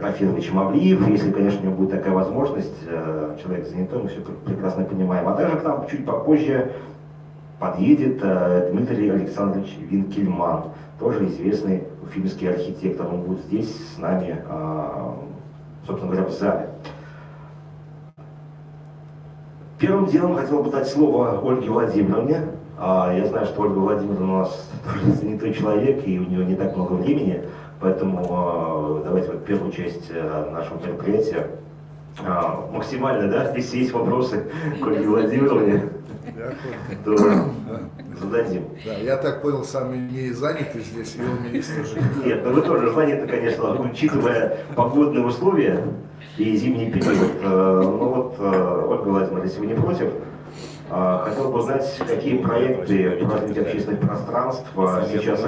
Рафилович Мавлиев, если, конечно, у него будет такая возможность, человек занятой, мы все прекрасно понимаем. А также к нам чуть попозже подъедет Дмитрий Александрович Винкельман, тоже известный уфимский архитектор. Он будет здесь с нами, собственно говоря, в зале. Первым делом хотел бы дать слово Ольге Владимировне. Я знаю, что Ольга Владимировна у нас тоже занятой человек, и у нее не так много времени, поэтому давайте вот первую часть нашего мероприятия максимально, да, если есть вопросы к Ольге Владимировне, то зададим. Да, я так понял, сами не заняты здесь, и у меня есть тоже. Нет, но вы тоже заняты, конечно, учитывая погодные условия и зимний период. Ну вот, Ольга Владимировна, если вы не против, хотел бы узнать, какие проекты по развитию общественных пространств сейчас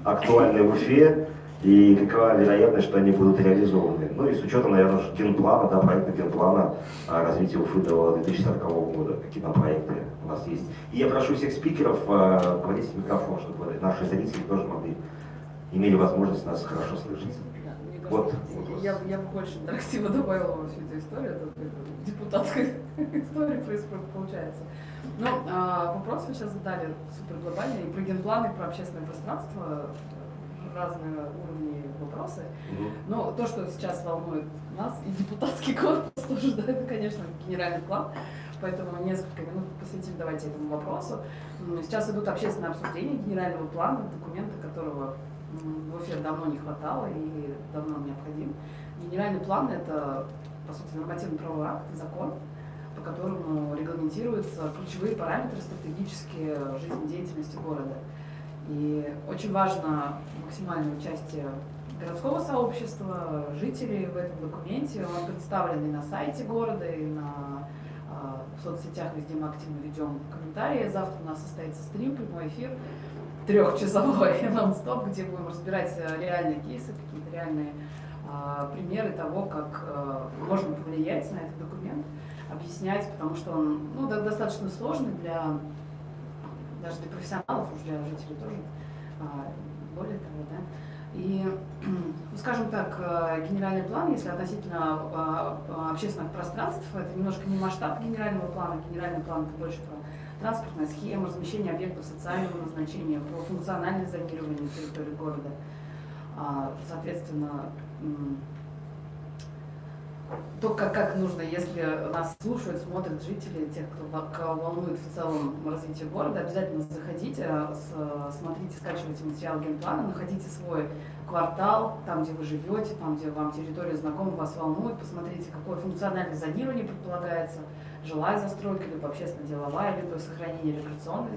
актуальны в Уфе, и какова вероятность, что они будут реализованы. Ну и с учетом, наверное, генплана, да, проекта генплана развития Уфы до 2040 года, какие там проекты у нас есть. И я прошу всех спикеров говорить в микрофон, чтобы наши зрители тоже имели возможность нас хорошо слышать. Вот. Я бы больше интерактива добавила во всю эту историю, это депутатская история происходит, получается. Но вопрос вы сейчас задали супер глобальный, и про генплан, и про общественное пространство, разные уровни вопросы. Но то, что сейчас волнует нас, и депутатский корпус тоже, да, это, конечно, генеральный план. Поэтому несколько минут посвятим давайте этому вопросу. Сейчас идут общественные обсуждения генерального плана, документа которого в Уфе давно не хватало и давно необходим. Генеральный план – это, по сути, нормативно-правовой акт, закон, по которому регламентируются ключевые параметры стратегические жизнедеятельности города. И очень важно максимальное участие городского сообщества, жителей в этом документе. Он представлен и на сайте города, и в соцсетях, везде мы активно ведем комментарии. Завтра у нас состоится стрим, прямой эфир, 3-часовой нон-стоп, где будем разбирать реальные кейсы, какие-то реальные примеры того, как можно повлиять на этот документ, объяснять, потому что он достаточно сложный даже для профессионалов, уж для жителей тоже, более того, да. И, скажем так, генеральный план, если относительно общественных пространств, это немножко не масштаб генерального плана. Генеральный план это больше про транспортная схема, размещение объектов социального назначения, про функциональное зонирование территории города. Соответственно, то, как нужно, если нас слушают, смотрят жители, тех, кого волнует в целом развитие города, обязательно заходите, смотрите, скачивайте материал генплана, находите свой квартал, там, где вы живете, там, где вам территория знакома, вас волнует, посмотрите, какое функциональное зонирование предполагается, жилая застройка, либо общественно-деловая, либо сохранение рекреационной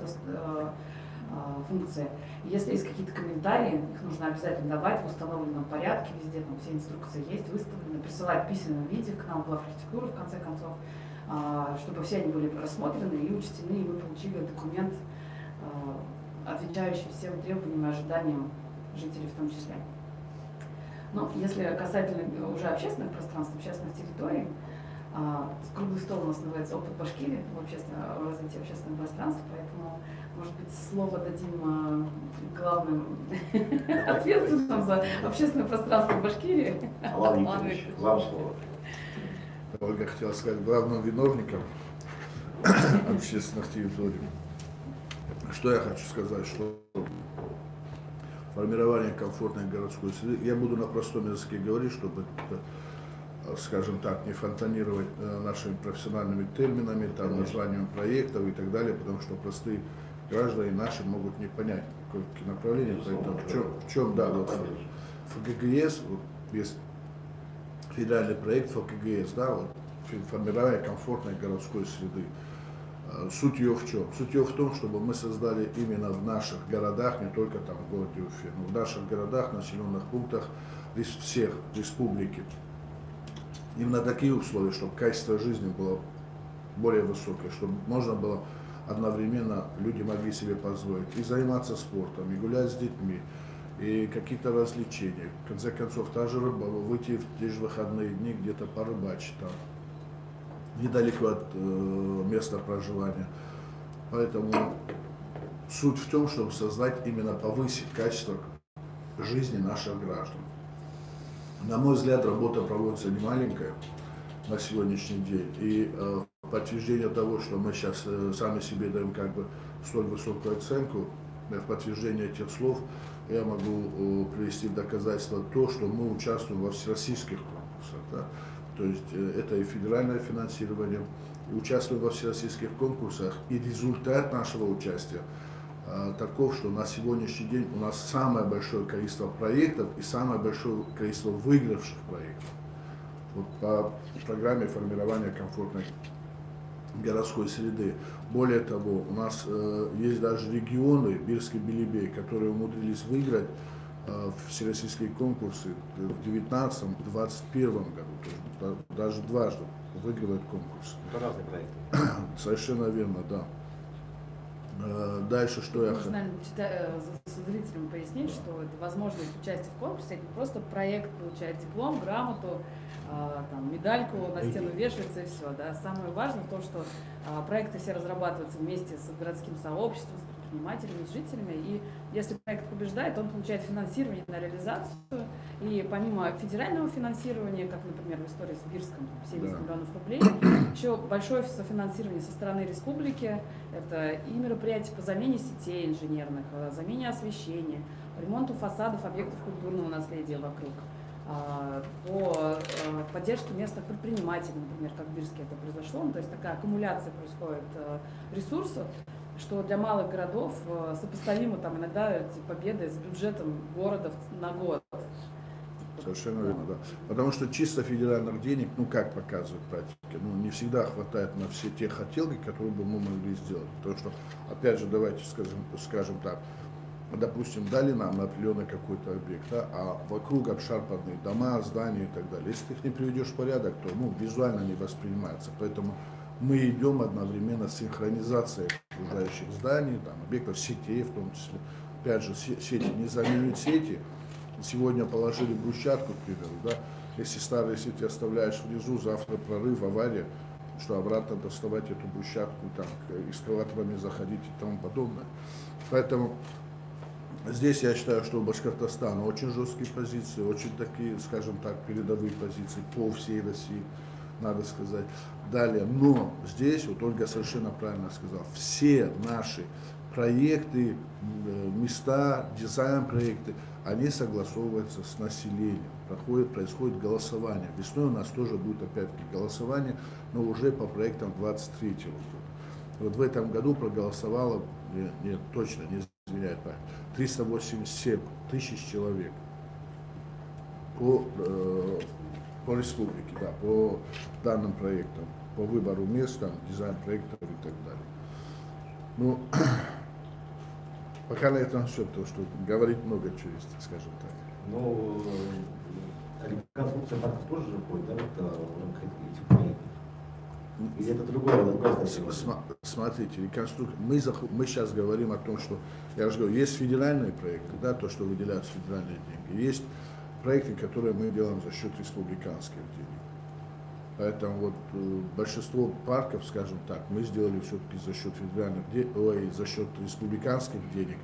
функции. И если есть какие-то комментарии, их нужно обязательно давать в установленном порядке, везде там все инструкции есть, выставлены, присылать в письменном виде к нам в архитектуру, в конце концов, чтобы все они были рассмотрены и учтены, и вы получили документ, отвечающий всем требованиям и ожиданиям жителей в том числе. Но если касательно уже общественных пространств, общественных территорий, круглый стол у нас называется «Опыт Башкирии» в развитии общественного пространства, поэтому, может быть, слово дадим главным ответственным за общественное пространство в Башкирии. Алан Викторович, вам слово. Ольга хотела сказать главным виновником общественных территорий. Что я хочу сказать, что формирование комфортной городской среды, я буду на простом языке говорить, чтобы скажем так, не фонтанировать нашими профессиональными терминами, там, названием проектов и так далее, потому что простые граждане наши могут не понять, какое направление. Поэтому в чем да, вот ФГГС, вот есть федеральный проект ФГГС, да, вот, формирование комфортной городской среды. Суть ее в чем? Суть ее в том, чтобы мы создали именно в наших городах, не только там в городе Уфе, но в наших городах, населенных пунктах всех республики, именно такие условия, чтобы качество жизни было более высокое, чтобы можно было одновременно, люди могли себе позволить и заниматься спортом, и гулять с детьми, и какие-то развлечения. В конце концов, та же рыбалка, выйти в те же выходные дни где-то порыбачить там, недалеко от места проживания. Поэтому суть в том, чтобы создать, именно повысить качество жизни наших граждан. На мой взгляд, работа проводится немаленькая на сегодняшний день. И подтверждение того, что мы сейчас сами себе даем как бы столь высокую оценку, в подтверждение этих слов я могу привести в доказательство то, что мы участвуем во всероссийских конкурсах. Да? То есть это и федеральное финансирование, и участвуем во всероссийских конкурсах, и результат нашего участия таков, что на сегодняшний день у нас самое большое количество проектов и самое большое количество выигравших проектов. Вот по программе формирования комфортной городской среды. Более того, у нас есть даже регионы, Бирск и Белебей, которые умудрились выиграть всероссийские конкурсы в 2019 и 2021 году. То есть даже дважды выигрывают конкурсы. Это разные проекты. Совершенно верно, да. Дальше что я хочу... Нужно, наверное, зрителям пояснить, что это возможность участия в конкурсе, это не просто проект, получает диплом, грамоту, там, медальку на стену вешается и все. Да. Самое важное то, что проекты все разрабатываются вместе с городским сообществом, с предпринимателями, с жителями. И если проект побеждает, он получает финансирование на реализацию. И помимо федерального финансирования, как, например, в истории с Бирском, 70 миллионов рублей, еще большое софинансирование со стороны республики. Это и мероприятия по замене сетей инженерных, замене освещения, ремонту фасадов объектов культурного наследия вокруг, по поддержке местных предпринимателей, например, как в Бирске это произошло. То есть такая аккумуляция происходит ресурсов, что для малых городов сопоставимо там иногда эти победы с бюджетом города на год. Совершенно верно, да. Потому что чисто федеральных денег, ну как показывает практика, не всегда хватает на все те хотелки, которые бы мы могли сделать. Потому что, опять же, давайте скажем так, допустим, дали нам на определенный какой-то объект, да, а вокруг обшарпанные дома, здания и так далее. Если ты их не приведешь в порядок, то визуально не воспринимается. Поэтому мы идем одновременно с синхронизацией окружающих зданий, там, объектов сетей в том числе. Опять же, сети не заменят сети. Сегодня положили брусчатку, к примеру, да, если старые сети оставляешь внизу, завтра прорыв, авария, что обратно доставать эту брусчатку, там, экскаваторами заходить и тому подобное. Поэтому здесь я считаю, что у Башкортостана очень жесткие позиции, очень такие, скажем так, передовые позиции по всей России, надо сказать. Далее, но здесь, вот Ольга совершенно правильно сказала, все наши проекты, места, дизайн-проекты, они согласовываются с населением, происходит голосование. Весной у нас тоже будет опять-таки голосование, но уже по проектам 23 года. Вот в этом году проголосовало, нет, точно, не изменяет память, 387 тысяч человек по республике, да, по данным проектам, по выбору мест, там, дизайн проектов и так далее. Ну, пока на этом все, потому что говорить много чего есть, скажем так. Ну, реконструкция парков тоже же входит, да, вот в рамках этих проектов? Или это другое статья? Смотрите, реконструкция. Мы сейчас говорим о том, что, я же говорю, есть федеральные проекты, да, то, что выделяются федеральные деньги, есть проекты, которые мы делаем за счет республиканских денег. Поэтому вот большинство парков, скажем так, мы сделали все-таки за счет федеральных денег, за счет республиканских денег.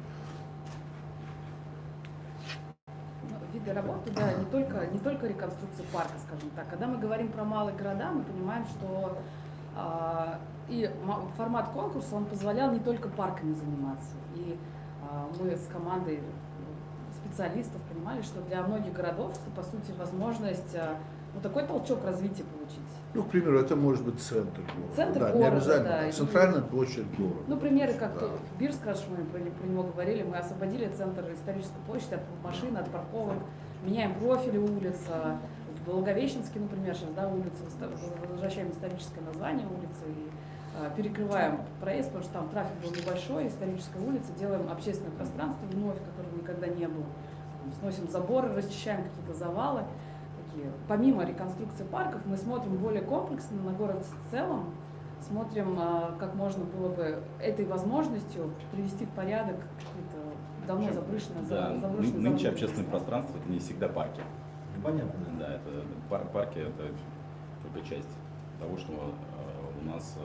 Виды работы, да, не только реконструкция парка, скажем так. Когда мы говорим про малые города, мы понимаем, что и формат конкурса, он позволял не только парками заниматься. И мы с командой специалистов понимали, что для многих городов это, по сути, возможность такой толчок развития получить. Ну, к примеру, это может быть центр города. Центр да, города, не обязательно. да. Центральная площадь города. Ну, примеры, как Бирск, раз мы про него говорили, мы освободили центр исторической площади от машин, от парковок, меняем профили улиц. В Благовещенске, например, сейчас, да, улица, возвращаем историческое название улицы и перекрываем проезд, потому что там трафик был небольшой, историческая улица, делаем общественное пространство вновь, которого никогда не было. Сносим заборы, расчищаем какие-то завалы. Помимо реконструкции парков, мы смотрим более комплексно на город в целом, смотрим, как можно было бы этой возможностью привести в порядок какие-то давно заброшенные. Нынче общественное пространство — это не всегда парки. Понятно. Да, это парки — это только часть того, что у нас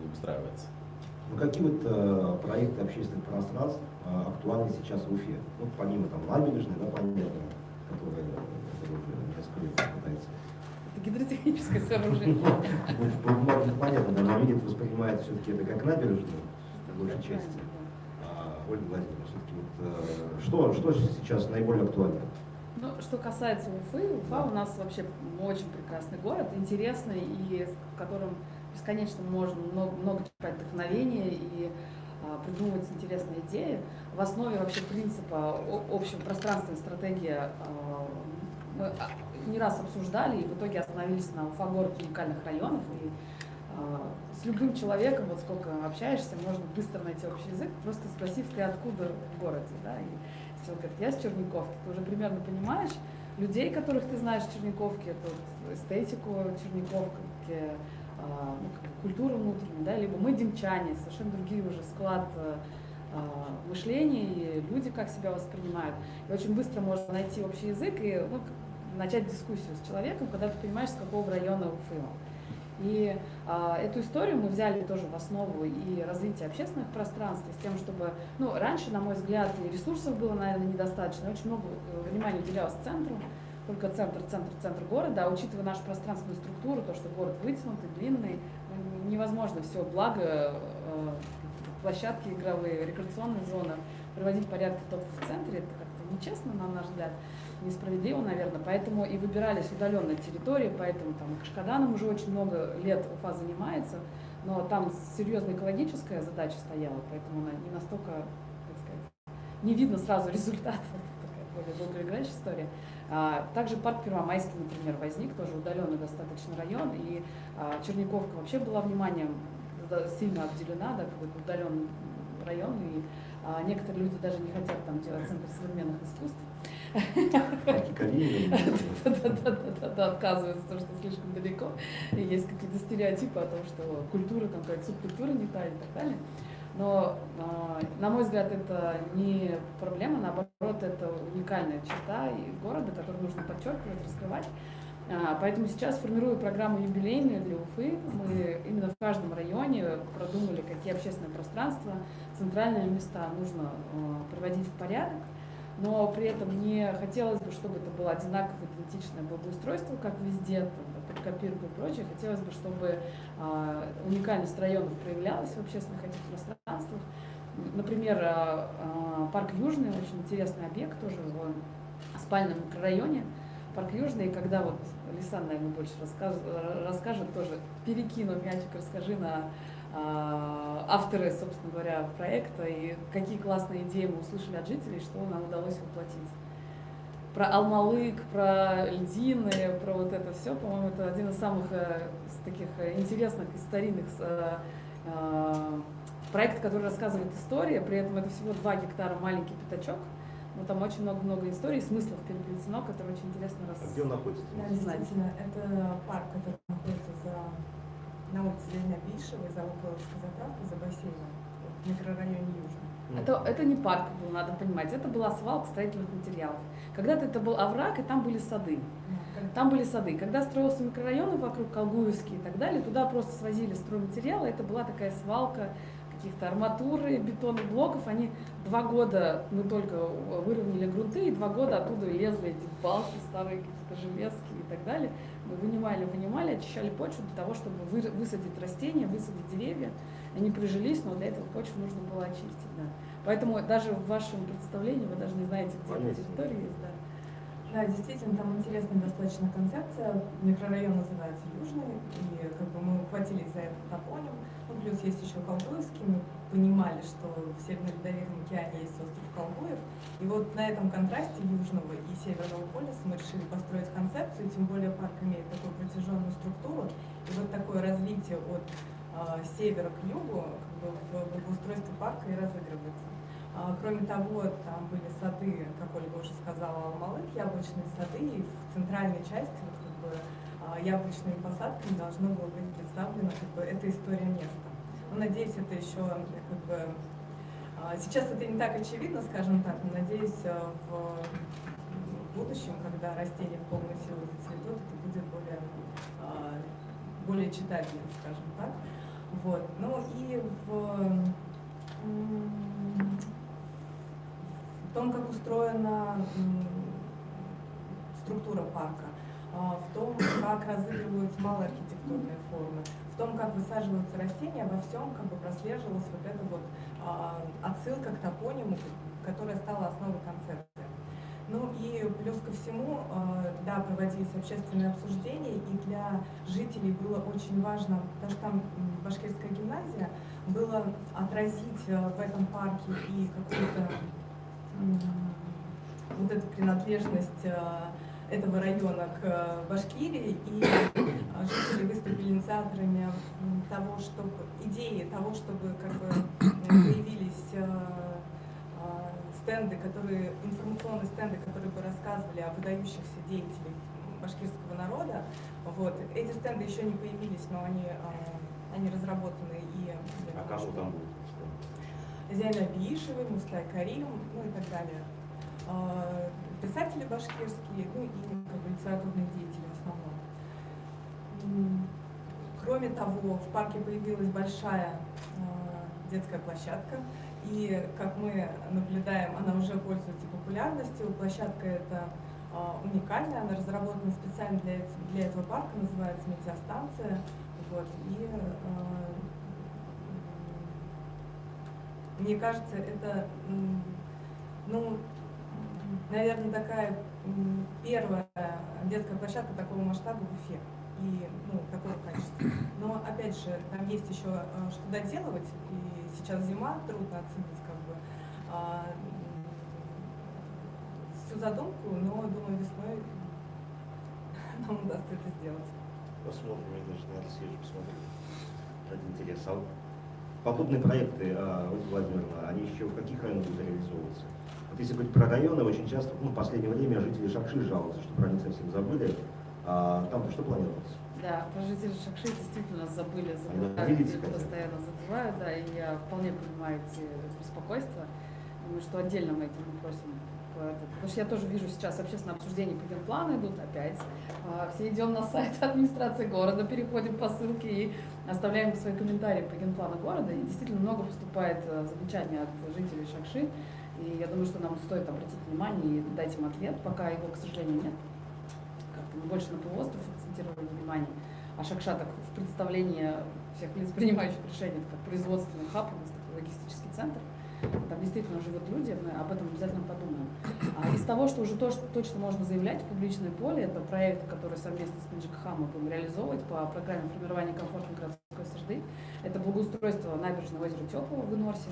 обустраивается. Ну, какие вот проекты общественных пространств актуальны сейчас в Уфе? Ну, помимо там набережной, да, понятно, которые уже техническое сооружение. Понятно, но люди воспринимают все-таки это как набережную, в большей части. Ольга Владимировна, все-таки вот, что сейчас наиболее актуально? Ну, что касается Уфы, Уфа у нас вообще очень прекрасный город, интересный, и в котором бесконечно можно много черпать вдохновения и придумывать интересные идеи. В основе вообще принципа общего пространственной стратегии мы не раз обсуждали и в итоге остановились на Уфа-город уникальных районов. И с любым человеком, вот сколько общаешься, можно быстро найти общий язык, просто спросив, ты откуда в городе, да, и человек говорит, я с Черниковки, ты уже примерно понимаешь людей, которых ты знаешь в Черниковке, это вот эстетику Черниковки, ну, культуру внутреннюю, да, либо мы демчане, совершенно другие уже склад мышления и люди как себя воспринимают. И очень быстро можно найти общий язык и начать дискуссию с человеком, когда ты понимаешь, с какого района Уфы он. И эту историю мы взяли тоже в основу и развития общественных пространств, и с тем, чтобы, ну, раньше, на мой взгляд, и ресурсов было, наверное, недостаточно, очень много внимания уделялось центру, только центр города, а учитывая нашу пространственную структуру, то, что город вытянутый, длинный, невозможно все благо, площадки игровые, рекреационные зоны, приводить в порядок только в центре, это как-то нечестно, на наш взгляд, несправедливо, наверное, поэтому и выбирались удаленные территории, поэтому там Кашкаданом уже очень много лет Уфа занимается, но там серьезная экологическая задача стояла, поэтому она не настолько, так сказать, не видно сразу результата, такая более долгоиграющая история. Также парк Первомайский, например, возник, тоже удаленный достаточно район, и Черниковка вообще была вниманием сильно обделена, да, какой-то удаленный район, и некоторые люди даже не хотят там делать центр современных искусств. Да, отказываются, потому что слишком далеко, и есть какие-то стереотипы о том, что культура, там какая-то субкультура не та и так далее. Но, на мой взгляд, это не проблема, наоборот, это уникальная черта города, которую нужно подчеркивать, раскрывать. Поэтому сейчас формирую программу юбилейную для Уфы. Мы именно в каждом районе продумали, какие общественные пространства, центральные места нужно приводить в порядок. Но при этом не хотелось бы, чтобы это было одинаково идентичное благоустройство, как везде, под копирку и прочее. Хотелось бы, чтобы уникальность районов проявлялась в общественных этих пространствах. Например, парк Южный, очень интересный объект, тоже в спальном микрорайоне. Парк Южный, и когда вот Лисан, наверное, больше расскажет, тоже перекину мячик, расскажи на авторы, собственно говоря, проекта и какие классные идеи мы услышали от жителей, что нам удалось воплотить. Про Алмалык, про льдины, про вот это все, по-моему, это один из самых таких интересных и старинных проектов, который рассказывает историю, при этом это всего 2 гектара маленький пятачок, но там очень много историй, смыслов переплетено, которые очень интересно рассказывать. Где он находится? Да, действительно, это парк, который находится на улице Ленина Бишева, за Околовской заправкой, за бассейном, в микрорайоне Южный. Это не парк был, надо понимать, это была свалка строительных материалов. Когда-то это был овраг, и там были сады. Там были сады. Когда строился микрорайон вокруг Колгуевский и так далее, туда просто свозили стройматериалы, это была такая свалка каких-то арматуры, бетонных блоков. Они 2 года мы только выровняли грунты, и 2 года оттуда лезли эти балки, старые какие-то железки и так далее. Мы вынимали, очищали почву для того, чтобы высадить растения, высадить деревья. Они прижились, но для этого почву нужно было очистить. Да. Поэтому даже в вашем представлении вы даже не знаете, где эта территория есть. Да. Да, действительно, там интересная достаточно концепция. Микрорайон называется Южный, и как бы мы ухватились за этот топоним. Ну, плюс есть еще Колгуевский, мы понимали, что в Северно-Ледовитом океане есть остров Колгуев. И вот на этом контрасте Южного и Северного полюса мы решили построить концепцию, тем более парк имеет такую протяженную структуру. И вот такое развитие от севера к югу как бы, в благоустройстве парка и разыгрывается. Кроме того, там были сады, как Ольга уже сказала, Алмалык, яблочные сады, и в центральной части вот, как бы, яблочными посадками должно было быть представлено как бы, эта история места. Но, надеюсь, это еще как бы, сейчас это не так очевидно, скажем так, но надеюсь, в будущем, когда растения в полную силу зацветут, это будет более читабельно, скажем так. Вот. Ну и в том, как устроена структура парка. в том, как разыгрываются малоархитектурные формы, в том, как высаживаются растения, во всем как бы прослеживалась вот эта вот отсылка к топониму, которая стала основой концепции. Ну и плюс ко всему, да, проводились общественные обсуждения, и для жителей было очень важно, потому что там башкирская гимназия, было отразить в этом парке и какую-то вот эту принадлежность этого района к Башкирии, и жители выступили инициаторами того, чтобы идеи того, чтобы как бы появились стенды, информационные стенды, которые бы рассказывали о выдающихся деятелях башкирского народа. Вот. Эти стенды еще не появились, но они разработаны и... А кому там будет? Зайна Биишевой, Муслай Карим, ну и так далее. Писатели башкирские, ну и как бы литературные деятели в основном. Кроме того, в парке появилась большая детская площадка, и, как мы наблюдаем, она уже пользуется популярностью. Площадка эта уникальная, она разработана специально для этого парка, называется метеостанция. Вот, и мне кажется, это, ну, наверное, такая первая детская площадка такого масштаба в Уфе и, ну, такого качества. Но, опять же, там есть еще что доделывать, и сейчас зима, трудно оценить как бы всю задумку, но, думаю, весной нам удастся это сделать. Посмотрим, я даже, наверное, съезжу, посмотрю. Ради интереса. А вот подобные проекты, Ольга Владимировна, они еще в каких районах будут реализовываться? Вот если говорить про районы, очень часто, ну, в последнее время жители Шакши жалуются, что про них совсем забыли. Там-то что планируется? Да, про жителей Шакши действительно забыли, видите, постоянно забывают, да, и я вполне понимаю эти беспокойства. Думаю, что отдельно мы этим вопросом. Потому что я тоже вижу сейчас общественное обсуждение по генплану идут опять. Все идем на сайт администрации города, переходим по ссылке и оставляем свои комментарии по генплану города. И действительно много поступает замечаний от жителей Шакши. И я думаю, что нам стоит обратить внимание и дать им ответ, пока его, к сожалению, нет. Как-то мы больше на полуостров акцентировали внимание. А Шакша так в представлении всех лиц, принимающих решения, это как производственный хаб, у нас такой логистический центр. Там действительно живут люди, мы об этом обязательно подумаем. Из того, что уже точно можно заявлять в публичное поле, это проект, который совместно с МИДЖКХ мы будем реализовывать по программе формирования комфортной городской среды. Это благоустройство набережной озера Теплого в Инорсе.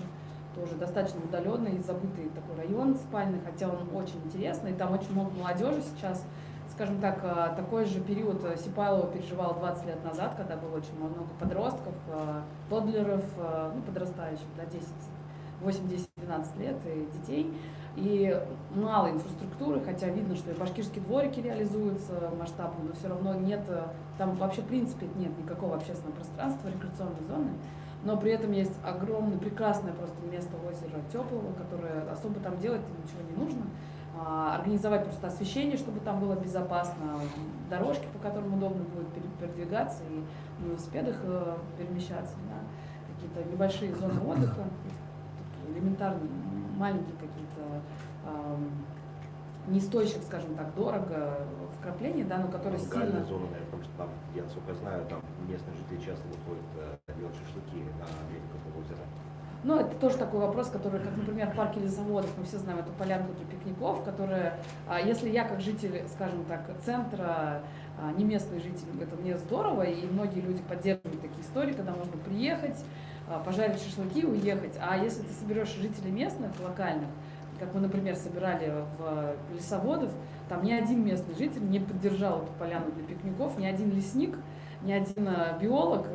Тоже достаточно удаленный, забытый такой район спальный, хотя он очень интересный. Там очень много молодежи сейчас. Скажем так, такой же период Сипайлова переживал 20 лет назад, когда было очень много подростков, тоддлеров, ну, подрастающих, до 10, 8, 10, 12 лет и детей. И мало инфраструктуры, хотя видно, что и башкирские дворики реализуются масштабно, но все равно нет, там вообще в принципе нет никакого общественного пространства, рекреационной зоны. Но при этом есть огромное, прекрасное просто место озера Теплого, которое особо там делать ничего не нужно. Организовать просто освещение, чтобы там было безопасно, дорожки, по которым удобно будет передвигаться и на велосипедах перемещаться, да, какие-то небольшие зоны отдыха, элементарные, маленькие какие-то, не стоящих, скажем так, дорого вкрапления, да, но которые сильно... зоны, наверное, потому что там, я насколько знаю, там местные жители часто выходят делать шашлыки на берегах озера. Ну, это тоже такой вопрос, который, как, например, в парке лесоводов, мы все знаем эту полянку для пикников, которая, если я как житель, скажем так, центра, не местный житель, это мне здорово, и многие люди поддерживают такие истории, когда можно приехать, пожарить шашлыки и уехать. А если ты соберешь жителей местных, локальных, как мы, например, собирали в лесоводов, там ни один местный житель не поддержал эту поляну для пикников, ни один лесник, ни один биолог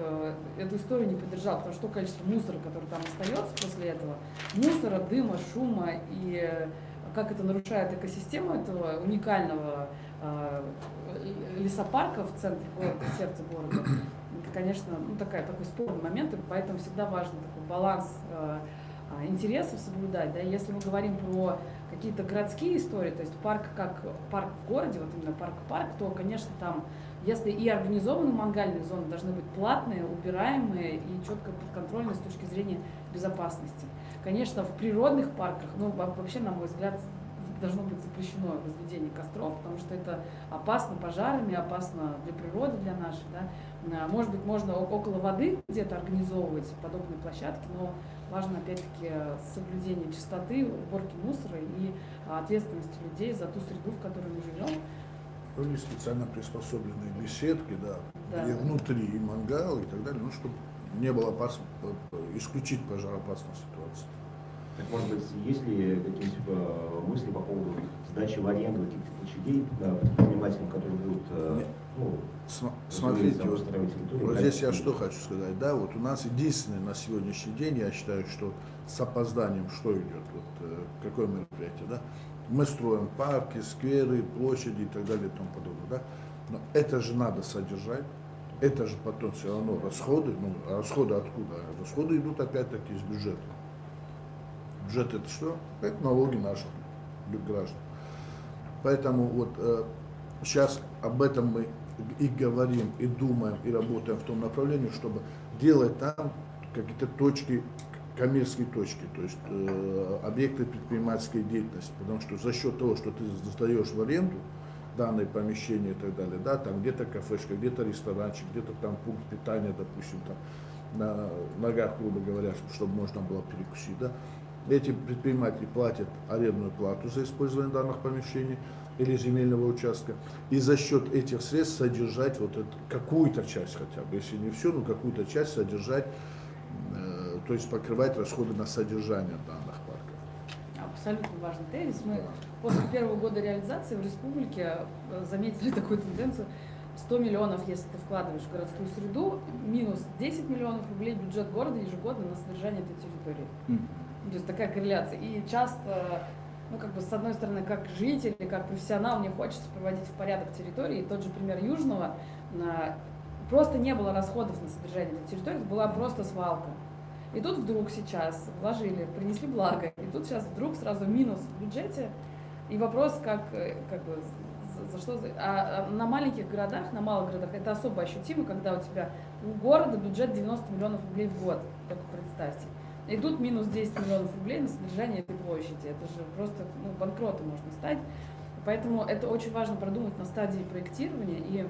эту историю не поддержал, потому что то количество мусора, который там остается после этого, мусора, дыма, шума, и как это нарушает экосистему этого уникального лесопарка в центре города, в сердце города, это, конечно, ну, такой спорный момент, и поэтому всегда важен такой баланс интересов соблюдать. Да? Если мы говорим про какие-то городские истории, то есть парк как парк в городе, вот именно парк-парк, то, конечно, там, если и организованы мангальные зоны, должны быть платные, убираемые и четко подконтрольные с точки зрения безопасности. Конечно, в природных парках, ну, вообще, на мой взгляд, должно быть запрещено возведение костров, потому что это опасно пожарами, опасно для природы, для нашей. Да. Может быть, можно около воды где-то организовывать подобные площадки, но важно, опять-таки, соблюдение чистоты, уборки мусора и ответственности людей за ту среду, в которой мы живем. Ну, есть специально приспособленные беседки, да, Да. где внутри и мангал и так далее, ну, чтобы не было исключить пожароопасную ситуацию. Так, может быть, есть ли какие-нибудь мысли по поводу сдачи в аренду каких-то площадей предпринимателям, которые будут Смотрите, вот, устраивать территорию? вот здесь я что хочу сказать, да, вот у нас единственное на сегодняшний день, я считаю, что с опозданием что идет, вот какое мероприятие, да, мы строим парки, скверы, площади и так далее и тому подобное, да, но это же надо содержать, это же потом все равно расходы, ну, а расходы откуда? Расходы идут опять-таки из бюджета. Бюджет это что? Это налоги наших граждан. Поэтому вот сейчас об этом мы и говорим, и думаем, и работаем в том направлении, чтобы делать там какие-то точки, коммерческие точки, то есть объекты предпринимательской деятельности. Потому что за счет того, что ты сдаешь в аренду данные помещения и так далее, да, там где-то кафешка, где-то ресторанчик, где-то там пункт питания, допустим, там на ногах, грубо говоря, чтобы можно было перекусить, да. Эти предприниматели платят арендную плату за использование данных помещений или земельного участка, и за счет этих средств содержать вот это, какую-то часть хотя бы, если не все, но какую-то часть содержать, то есть покрывать расходы на содержание данных парков. Абсолютно важный тезис. Мы после первого года реализации в республике заметили такую тенденцию. 100 миллионов, если ты вкладываешь в городскую среду, минус 10 миллионов рублей бюджет города ежегодно на содержание этой территории. То есть такая корреляция. И часто, ну, как бы, с одной стороны, как житель, как профессионал, мне хочется приводить в порядок территории. И тот же пример Южного. Просто не было расходов на содержание этой территории, была просто свалка. И тут вдруг сейчас вложили, принесли благо. И тут сейчас вдруг сразу минус в бюджете. И вопрос, как бы, за что... А на маленьких городах, на малых городах это особо ощутимо, когда у тебя у города бюджет 90 миллионов рублей в год. Только представьте. И тут минус 10 миллионов рублей на содержание этой площади. Это же просто банкротом можно стать. Поэтому это очень важно продумать на стадии проектирования. И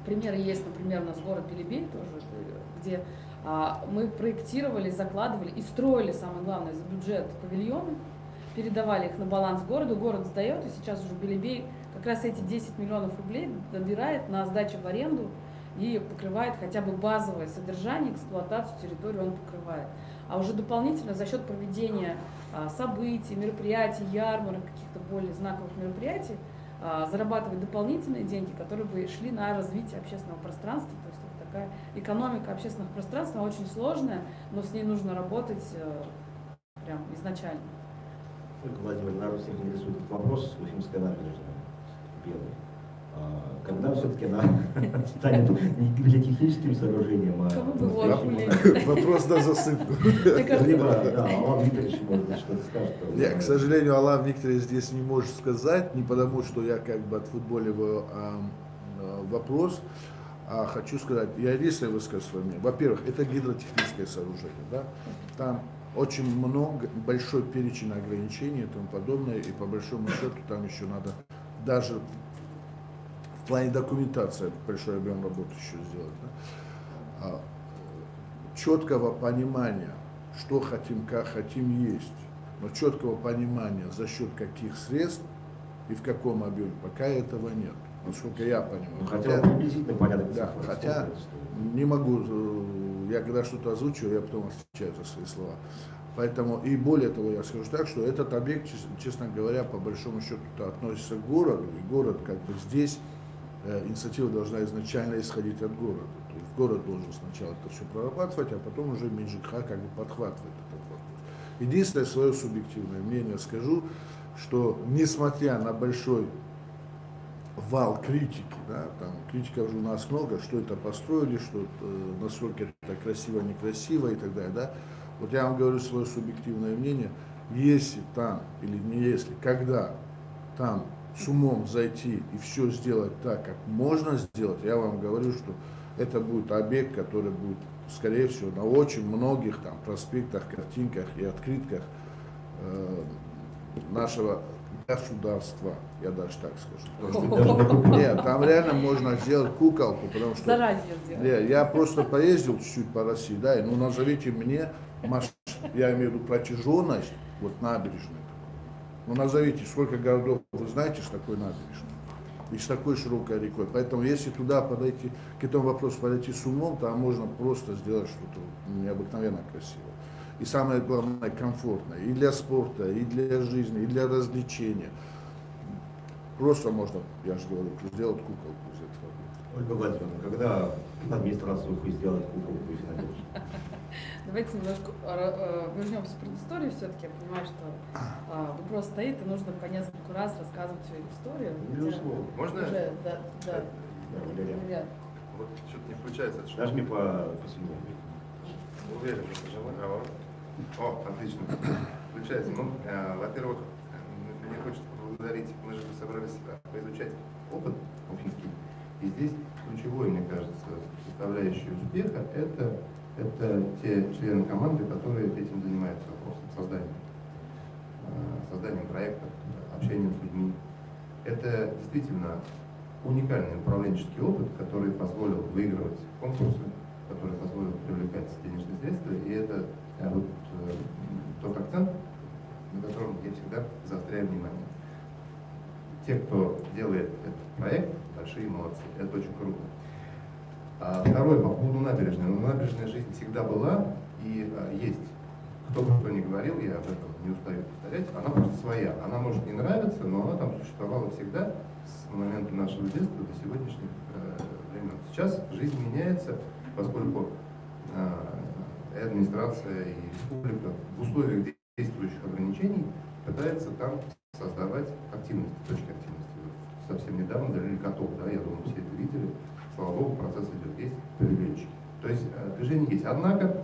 примеры есть, например, у нас город Белебей тоже, где мы проектировали, закладывали и строили, самое главное, за бюджет павильоны, передавали их на баланс городу, город сдает, и сейчас уже Белебей как раз эти 10 миллионов рублей добирает на сдачу в аренду и покрывает хотя бы базовое содержание, эксплуатацию территории он покрывает. А уже дополнительно за счет проведения событий, мероприятий, ярмарок, каких-то более знаковых мероприятий зарабатывать дополнительные деньги, которые бы шли на развитие общественного пространства. То есть это такая экономика общественных пространств, она очень сложная, но с ней нужно работать прям изначально. Владимир, народ всех интересует этот вопрос, Уфимская набережная, белая. Когда все-таки она станет не библиотехническим сооружением, Кому бы его Вопрос на засыпку. либо, да, Алан Викторович, может быть, что-то скажет. Нет, к сожалению, Алан Викторович здесь не может сказать, не потому что я как бы отфутболиваю вопрос, а хочу сказать, я единственное выскажу свое мнение. Во-первых, это гидротехническое сооружение, да, там очень много, большой перечень ограничений и тому подобное, и по большому счету там еще надо даже в плане документации большой объем работы еще сделать. Да? Четкого понимания, что хотим, как хотим, есть, но четкого понимания, за счет каких средств и в каком объеме, пока этого нет, насколько я понимаю. Хотя приблизительно порядок да, цифр. хотя не могу, я когда что-то озвучиваю, я потом отвечаю за свои слова. Поэтому, и более того, я скажу так, что этот объект, честно говоря, по большому счету относится к городу, и город как бы здесь, инициатива должна изначально исходить от города. То есть город должен сначала это все прорабатывать, а потом уже МинЖКХ как бы подхватывает этот вопрос. Единственное свое субъективное мнение скажу, что несмотря на большой вал критики, да, там критиков же у нас много, что это построили, что это, насколько это красиво, некрасиво и так далее, да. Вот я вам говорю свое субъективное мнение, если там, или не если, когда там с умом зайти и все сделать так, как можно сделать, я вам говорю, что это будет объект, который будет, скорее всего, на очень многих там проспектах, картинках и открытках нашего государства, я даже так скажу. О-о-о. Нет, там реально можно сделать куколку, потому что Заранее сделать. не, я просто поездил чуть-чуть по России, да, и ну назовите мне, я имею в виду протяженность вот набережной. Ну назовите, сколько городов вы знаете с такой набережной и с такой широкой рекой. Поэтому если туда подойти, к этому вопросу подойти с умом, там можно просто сделать что-то необыкновенно красивое. И самое главное, комфортное и для спорта, и для жизни, и для развлечения. Просто можно, я же говорю, сделать куколку из этого. Ольга Владимировна, когда администрацию вы сделать куколку из надежды? Давайте немножко вернемся в предысторию все-таки. Я понимаю, что вопрос стоит, и нужно по нескольку раз рассказывать свою историю. Безусловно. Можно? Уже, да. Илья. Вот что-то не включается. Это что? Нажми по сигналу. Уверен, что нажимаю. О, отлично. Включается. Ну, во-первых, мне хочется поблагодарить. Мы же собрались поизучать опыт уфимский. И здесь ключевой, мне кажется, составляющей успеха это те члены команды, которые этим занимаются вопросом созданием проектов, общением с людьми. Это действительно уникальный управленческий опыт, который позволил выигрывать конкурсы, который позволил привлекать денежные средства. И это вот тот акцент, на котором я всегда заостряю внимание. Те, кто делает этот проект, большие молодцы. Это очень круто. А второе, по поводу набережной. Ну, набережная жизнь всегда была и есть. Кто бы что ни говорил, я об этом не устаю повторять, она просто своя. Она может не нравиться, но она там существовала всегда с момента нашего детства до сегодняшних времен. Сейчас жизнь меняется, поскольку и администрация, и республика в условиях действующих ограничений пытается там создавать активность, точки активности. Совсем недавно дарили каток, да, я думаю, все это видели. Слава богу, процесс идет, есть павильончики. То есть движение есть. Однако,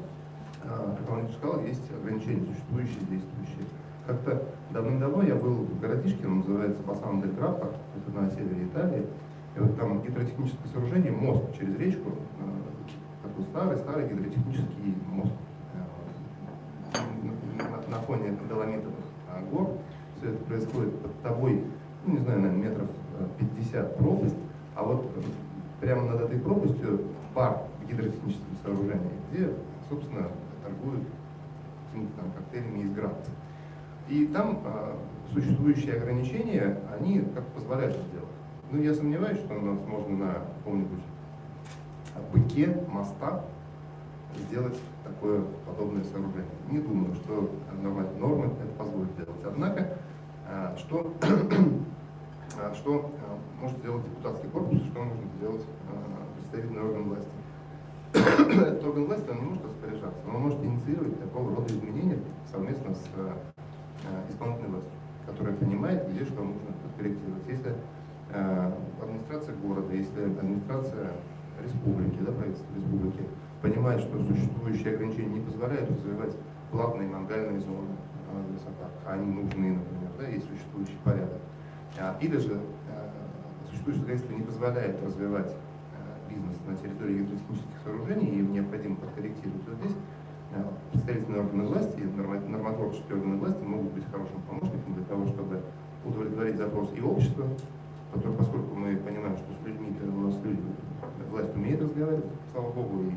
как Владимир сказал, есть ограничения, существующие, действующие. Как-то давным-давно я был в городишке, он называется Бассан дель Граппа, это на севере Италии. И вот там гидротехническое сооружение, мост через речку, такой старый гидротехнический мост на фоне доломитовых гор. Все это происходит под тобой, ну, не знаю, наверное, метров 50 пропасть, а вот прямо над этой пропастью бар в гидротехническом сооружении, где, собственно, торгуют там коктейлями из гранта. И там существующие ограничения, они как позволяют это делать. Ну, я сомневаюсь, что у нас можно на каком-нибудь быке моста сделать такое подобное сооружение. Не думаю, что нормы это позволит сделать. Однако, что может сделать депутатский корпус, и что может сделать представительный орган власти? Этот орган власти он не может распоряжаться, но он может инициировать такого рода изменения совместно с исполнительной властью, которая понимает, где что нужно подкорректировать. Если администрация города, если администрация республики, да, правительство республики понимает, что существующие ограничения не позволяют развивать платные мангальные зоны в лесопарках, а они нужны, например, да, есть существующий порядок. Или же существующее законодательство не позволяет развивать бизнес на территории гидротехнических сооружений, и им необходимо подкорректировать. Вот здесь представительные органы власти и нормотворческие органы власти могут быть хорошим помощником для того, чтобы удовлетворить запрос и общества, поскольку мы понимаем, что с людьми у нас люди, власть умеет разговаривать, слава богу, и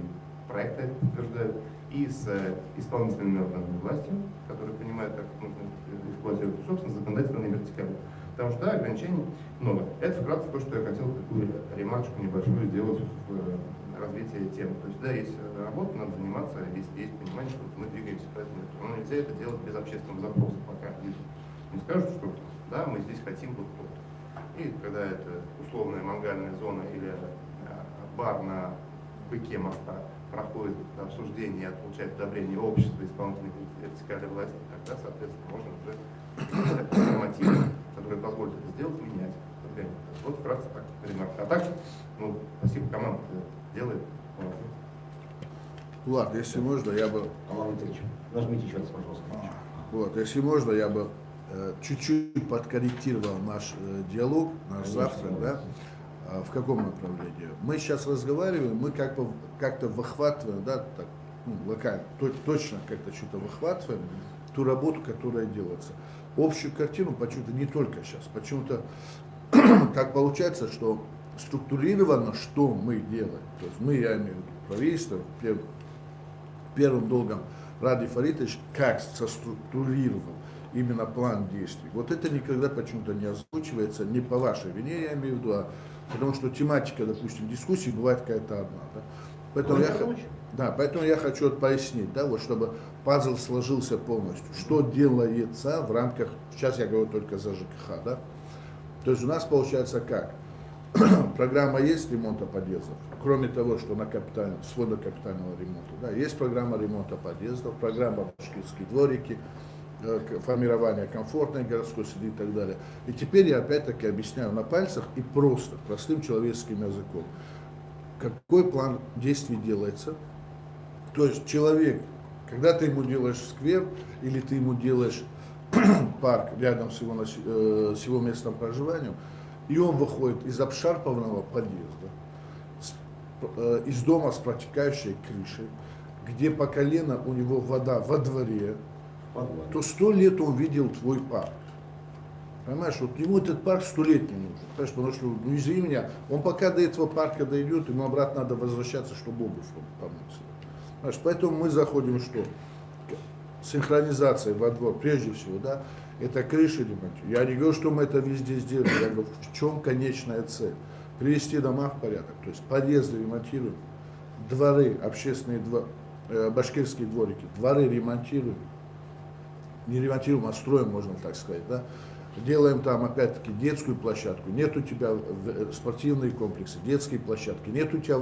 проекты это подтверждают, и с исполнительными органами власти, которые понимают, как нужно эксплуатировать, собственно, законодательной вертикали. Потому что, да, ограничений много. Это вкратце то, что я хотел такую ремарочку небольшую сделать в развитии темы. То есть, да, есть работа, надо заниматься, есть понимание, что мы двигаемся по этому. Но нельзя это делать без общественного запроса, пока люди не скажут, что да, мы здесь хотим вот то. И когда это условная мангальная зона или бар на быке моста проходит обсуждение и получает одобрение общества, исполнительной вертикали власти, тогда, соответственно, можно уже нормативы, которые позволят это сделать, менять. Вот вкратце так, ремарка. А так, ну, спасибо, команда делает. Влад, если можно, я бы... Алан Викторович, нажмите еще раз, пожалуйста. Вот, если можно, я бы чуть-чуть подкорректировал наш диалог, наш завтрак, да? В каком направлении? Мы сейчас разговариваем, мы как-то выхватываем, да, так, ну, локально, точно как-то что-то выхватываем, ту работу, которая делается. общую картину почему-то не только сейчас, почему-то так получается, что структурировано, что мы делаем. То есть мы, я имею в виду правительство, первым долгом Ради Фаритович, как соструктурировал именно план действий. Вот это никогда почему-то не озвучивается, не по вашей вине, я имею в виду, а потому что тематика, допустим, дискуссии бывает какая-то одна. Да? Поэтому я хочу вот пояснить, да, вот, чтобы пазл сложился полностью, что делается в рамках, сейчас я говорю только за ЖКХ, да? То есть у нас получается как? Программа есть ремонта подъездов, кроме того, что на с фонда капитального ремонта. Да, есть программа ремонта подъездов, программа башкирские дворики, формирование комфортной городской среды и так далее. И теперь я опять-таки объясняю на пальцах и просто, простым человеческим языком, какой план действий делается. То есть человек, когда ты ему делаешь сквер или ты ему делаешь парк рядом с его местом проживания, и он выходит из обшарпанного подъезда, из дома с протекающей крышей, где по колено у него вода во дворе, то 100 лет он видел твой парк. Понимаешь, вот ему этот парк 100 лет не нужен. Понимаешь, потому что, ну извини меня, он пока до этого парка дойдет, ему обратно надо возвращаться, чтобы обувь помыть. Понимаешь, поэтому мы заходим что? Синхронизация во двор, прежде всего, да, это крыши ремонтируют. Я не говорю, что мы это везде сделали, я говорю, в чем конечная цель? Привести дома в порядок, то есть подъезды ремонтируем, дворы, общественные башкирские дворики, дворы ремонтируем, не ремонтируем, а строим, можно так сказать, да. Делаем там, опять-таки, детскую площадку, нет у тебя спортивные комплексы, детские площадки, нет у тебя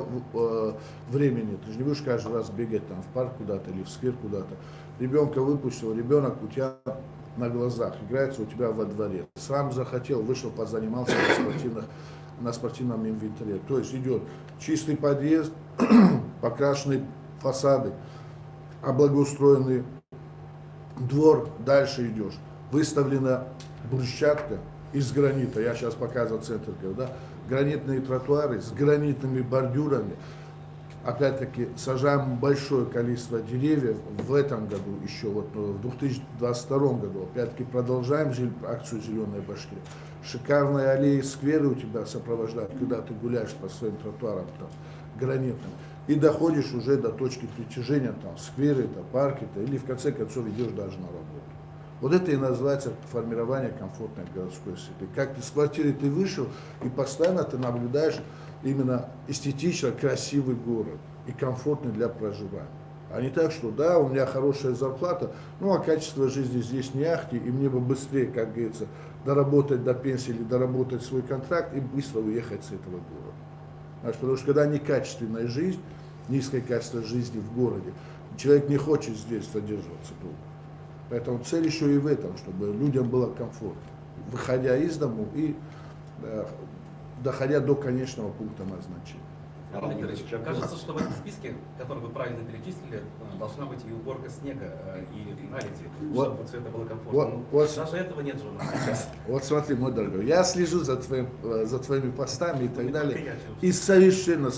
времени, ты же не будешь каждый раз бегать там в парк куда-то или в сквер куда-то. Ребенка выпустил, ребенок у тебя на глазах, играется у тебя во дворе. Сам захотел, вышел, позанимался на спортивном инвентаре. То есть идет чистый подъезд, покрашенные фасады, облагоустроенный двор, дальше идешь. Выставлена брусчатка из гранита, я сейчас показывал центр, да, гранитные тротуары с гранитными бордюрами. Опять-таки сажаем большое количество деревьев в этом году, еще вот в 2022 году, опять-таки продолжаем акцию «Зеленая Башкирия». Шикарные аллеи, скверы у тебя сопровождают, когда ты гуляешь по своим тротуарам там, гранитным, и доходишь уже до точки притяжения, там, скверы, парки, или в конце концов идешь даже на работу. Вот это и называется формирование комфортной городской среды. Как ты с квартиры ты вышел, и постоянно ты наблюдаешь именно эстетично красивый город и комфортный для проживания. А не так, что да, у меня хорошая зарплата, ну а качество жизни здесь не ахти, и мне бы быстрее, как говорится, доработать до пенсии или доработать свой контракт и быстро уехать с этого города. Знаешь, потому что когда некачественная жизнь, низкое качество жизни в городе, человек не хочет здесь задерживаться долго. Поэтому цель еще и в этом, чтобы людям было комфортно, выходя из дому и доходя до конечного пункта назначения. Роман Викторович, кажется, что в этом списке, который вы правильно перечислили, должна быть и уборка снега, и наледи, чтобы все это было комфортно. Даже этого нет же у нас сейчас. Вот смотри, мой дорогой, я слежу за твоими постами и так далее, и совершенно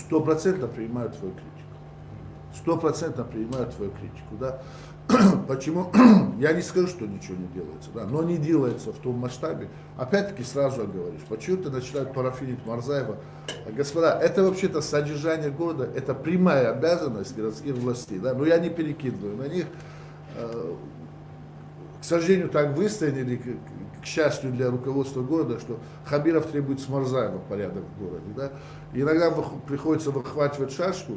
100% принимаю твою критику. 100% принимаю твою критику, да. Почему? Я не скажу, что ничего не делается, да, но не делается в том масштабе. Опять-таки сразу оговорюсь, почему-то начинают парафинить Марзаева. Господа, это вообще-то содержание города, это прямая обязанность городских властей, да, но я не перекидываю на них. К сожалению, так выстроили, к счастью для руководства города, что Хабиров требует с Марзаева порядок в городе, да. И иногда приходится выхватывать шашку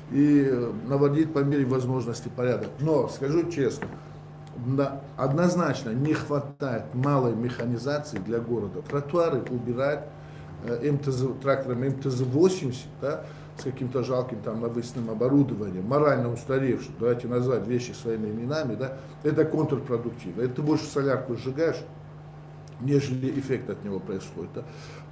и наводить по мере возможности порядок. Но, скажу честно, однозначно не хватает малой механизации для города. Тротуары убирать трактором МТЗ-80, да, с каким-то жалким там навесным оборудованием, морально устаревшим, давайте назвать вещи своими именами, да, это контрпродуктивно. Это ты больше солярку сжигаешь, нежели эффект от него происходит. Да.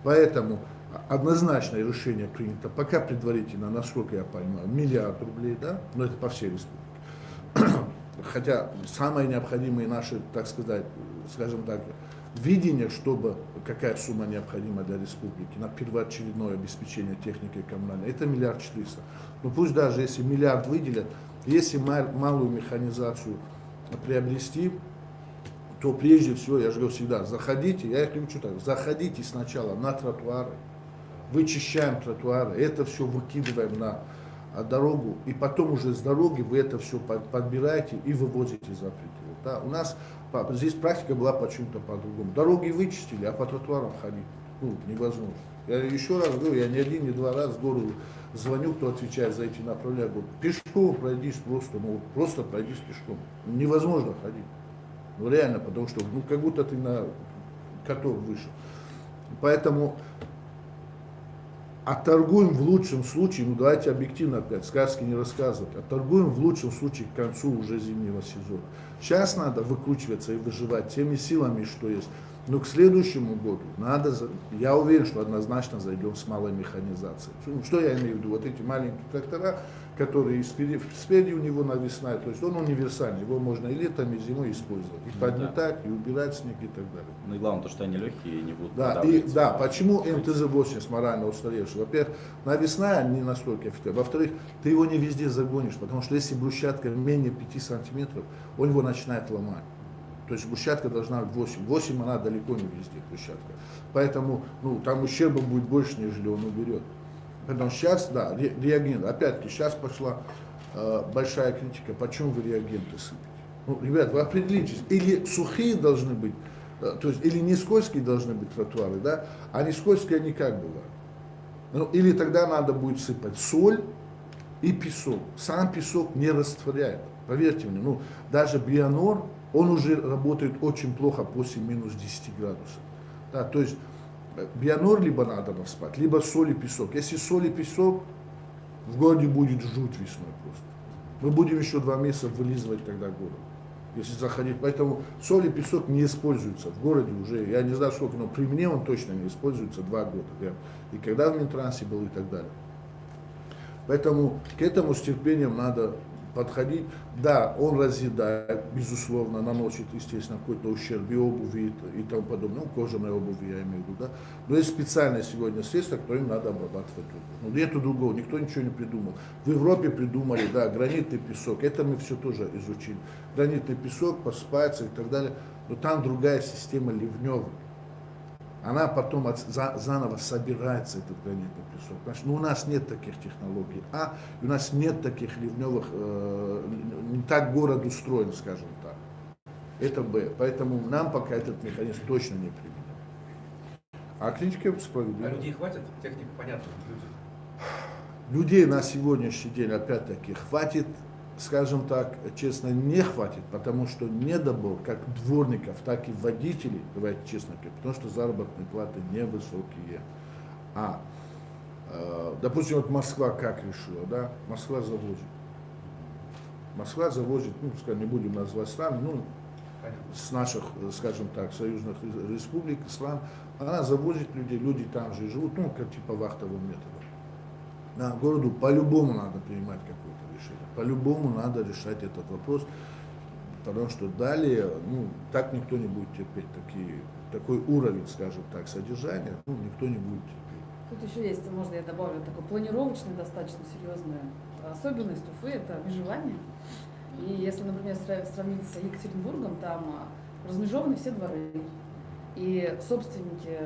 Поэтому однозначное решение принято, пока предварительно, насколько я понимаю, 1 миллиард рублей, да, но это по всей республике. Хотя самые необходимые наши, так сказать, скажем так, видение, чтобы какая сумма необходима для республики на первоочередное обеспечение техники коммунальной, это 1 400 000 000. Но пусть даже если 1 миллиард выделят, если малую механизацию приобрести, то прежде всего, я же говорю всегда, заходите, я их учу так, заходите сначала на тротуары, вычищаем тротуары, это все выкидываем на дорогу, и потом уже с дороги вы это все подбираете и вывозите за пределы. Да? У нас здесь практика была почему-то по-другому. Дороги вычистили, а по тротуарам ходить невозможно. Я еще раз говорю, я не один, не два раза в городу звоню, кто отвечает за эти направления, говорю, пешком пройдись просто пройдись пешком. Невозможно ходить. Реально, потому что как будто ты на каток вышел. Поэтому отторгуем в лучшем случае, давайте объективно опять, сказки не рассказывать, отторгуем в лучшем случае к концу уже зимнего сезона. Сейчас надо выкручиваться и выживать теми силами, что есть. Но к следующему году надо, я уверен, что однозначно зайдем с малой механизацией. Что я имею в виду? Вот эти маленькие трактора, которые спереди у него навесная, то есть он универсальный, его можно и летом, и зимой использовать, и подметать, и убирать снег и так далее. Ну и главное, то, что они легкие и не будут Да, почему МТЗ-80 морально устаревший? Во-первых, навесная не настолько эффективна. Во-вторых, ты его не везде загонишь, потому что если брусчатка менее 5 сантиметров, он его начинает ломать. То есть брусчатка должна быть 8. 8 она далеко не везде брусчатка. Поэтому там ущерба будет больше, нежели он уберет. Поэтому сейчас, да, реагент. Опять-таки, сейчас пошла большая критика, почему вы реагенты сыпете. Ребят, вы определитесь, или сухие должны быть, то есть или не скользкие должны быть тротуары, да, а не скользкие они как бывают. Или тогда надо будет сыпать соль и песок. Сам песок не растворяет. Поверьте мне, даже Бионор, он уже работает очень плохо после минус 10 градусов. Да, то есть Бионор либо надо наспать, либо соль и песок. Если соль и песок, в городе будет жуть весной просто. Мы будем еще 2 месяца вылизывать тогда город, если заходить. Поэтому соль и песок не используются в городе уже, я не знаю сколько, но при мне он точно не используется 2 года. И когда в Минтрансе был и так далее. Поэтому к этому с терпением надо подходить. Да, он разъедает, безусловно, наносит, естественно, какой-то ущерб и обуви и тому подобное, кожаной обуви я имею в виду, да. Но есть специальные сегодня средства, которым надо обрабатывать обувь. Нету другого, никто ничего не придумал. В Европе придумали, да, гранитный песок, это мы все тоже изучили. Гранитный песок, посыпается и так далее, но там другая система ливневая. Она потом заново собирается, этот гранитный песок. Но у нас нет таких технологий, и у нас нет таких ливневых, не так город устроен, скажем так. Это Б. Поэтому нам пока этот механизм точно не применен. А критика справедлива. А людей хватит? Техника понятна. Людей на сегодняшний день, опять-таки, хватит, скажем так, честно, не хватит, потому что недобор как дворников, так и водителей, давайте честно говорить, потому что заработные платы невысокие. Допустим, вот Москва как решила, да? Москва завозит, скажем, не будем назвать стран, с наших, скажем так, союзных республик, стран, она завозит людей, люди там же живут, как типа вахтовым методом. Да, городу по-любому надо принимать какое-то решение, по-любому надо решать этот вопрос, потому что далее, так никто не будет терпеть такой уровень, скажем так, содержания, никто не будет терпеть. Тут еще есть, можно я добавлю, такой планировочный, достаточно серьезная особенность Уфы, это межевание. И если, например, сравнить с Екатеринбургом, там размежованы все дворы. И собственники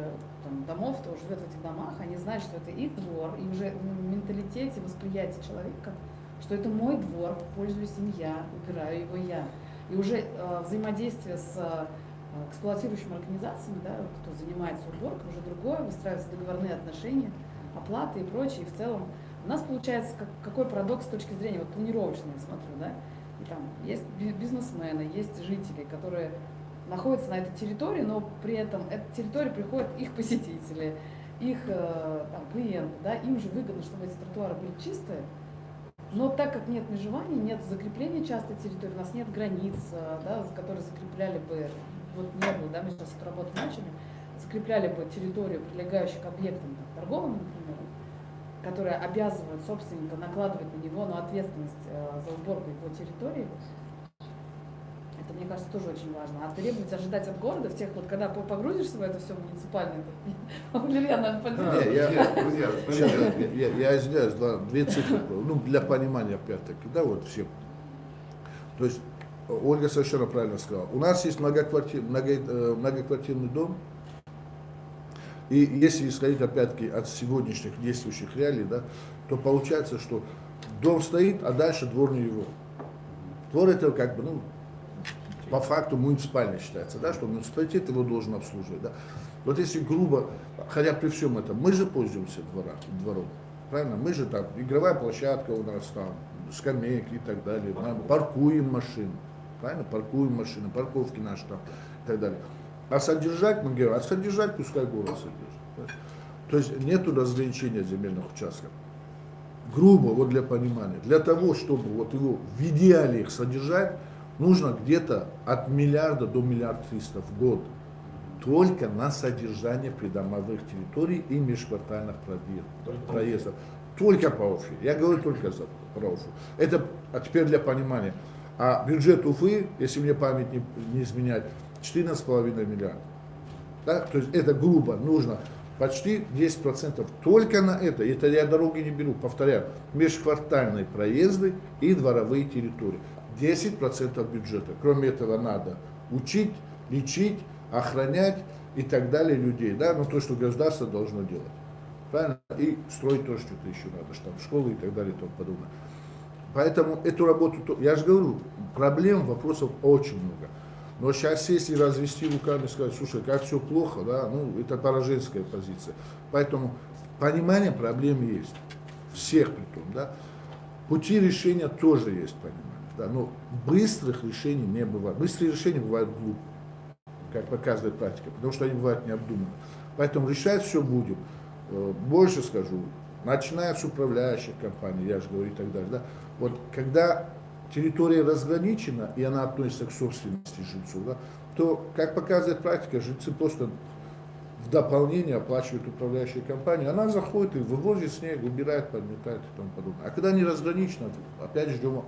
домов, кто живет в этих домах, они знают, что это их двор, и уже в менталитете, восприятии человека, что это мой двор, пользуюсь им я, убираю его я. И уже взаимодействие с эксплуатирующими организациями, да, кто занимается уборкой, уже другое, выстраиваются договорные отношения, оплаты и прочее. И в целом у нас получается какой парадокс с точки зрения планировочной, я смотрю, да, и там есть бизнесмены, есть жители, которые находятся на этой территории, но при этом эта территория приходят их посетители, их клиенты, да, им же выгодно, чтобы эти тротуары были чистые, но так как нет межевания, нет закрепления частой территории, у нас нет границ, да, которые закрепляли бы, вот не было, да, мы сейчас эту работу начали, закрепляли бы территорию, прилегающую к объектам торговым, например, которые обязывают собственника накладывать на него ответственность за уборку его территории. Это, мне кажется, тоже очень важно. А требовать, ожидать от города, в тех когда погрузишься в это все муниципальное, Валерия, я извиняюсь, 2 цифры, для понимания опять-таки, да, вот все. То есть Ольга совершенно правильно сказала. У нас есть многоквартирный дом, и если исходить опять-таки от сегодняшних действующих реалий, да, то получается, что дом стоит, а дальше двор не его. Двор это как бы, ну, по факту муниципальный считается, да, что муниципалитет его должен обслуживать. Да. Вот если грубо, хотя при всем этом, мы же пользуемся двором, правильно? Мы же там, игровая площадка у нас там, скамейки и так далее, да, паркуем машины, правильно? Паркуем машины, парковки наши там и так далее. А содержать, мы говорим, содержать пускай город содержит. Да? То есть нету разграничения земельных участков. Грубо, вот для понимания, для того, чтобы вот его в идеале их содержать, нужно где-то от миллиарда до миллиарда 300 в год. Только на содержание придомовых территорий и межквартальных проездов. Только по Уфе. Я говорю только про Уфу. Это, а теперь для понимания. А бюджет Уфы, если мне память не изменяет, 14,5 миллиардов. Да? То есть это грубо, нужно почти 10% только на это. Это я дороги не беру, повторяю. Межквартальные проезды и дворовые территории. 10% бюджета. Кроме этого надо учить, лечить, охранять и так далее людей. Да? Ну то, что государство должно делать. Правильно? И строить тоже что-то еще надо, что там школы и так далее и тому подобное. Поэтому эту работу, я же говорю, проблем, вопросов очень много. Но сейчас сесть и развести руками и сказать, слушай, как все плохо, да, ну, это пораженская позиция. Поэтому понимание проблем есть. Всех при том, да. Пути решения тоже есть понимание, да, но быстрых решений не бывает. Быстрые решения бывают глупо, как показывает практика, потому что они бывают необдуманны. Поэтому решать все будем. Больше скажу, начиная с управляющих компаний, я же говорю и так далее, да. Вот когда территория разграничена, и она относится к собственности жильцов, да, то, как показывает практика, жильцы просто в дополнение оплачивают управляющую компанию, она заходит и вывозит снег, убирает, подметает и тому подобное. А когда не разграничено, опять ждем,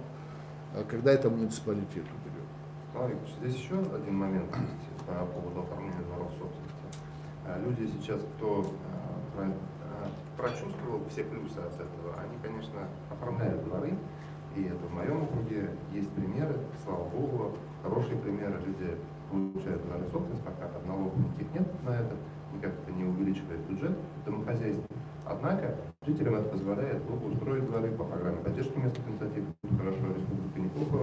когда это муниципалитет уберет. Владимир Ильич, здесь еще один момент есть по поводу оформления дворов собственности. Люди сейчас, кто прочувствовал все плюсы от этого, они, конечно, оформляют дворы. И это в моем округе есть примеры, слава богу, хорошие примеры. Люди получают дворы собственность, пока налогов никаких нет на это, никак это не увеличивает бюджет домохозяйства. Однако жителям это позволяет благоустроить дворы по программе поддержки местных инициатив. Хорошо, республика неплохо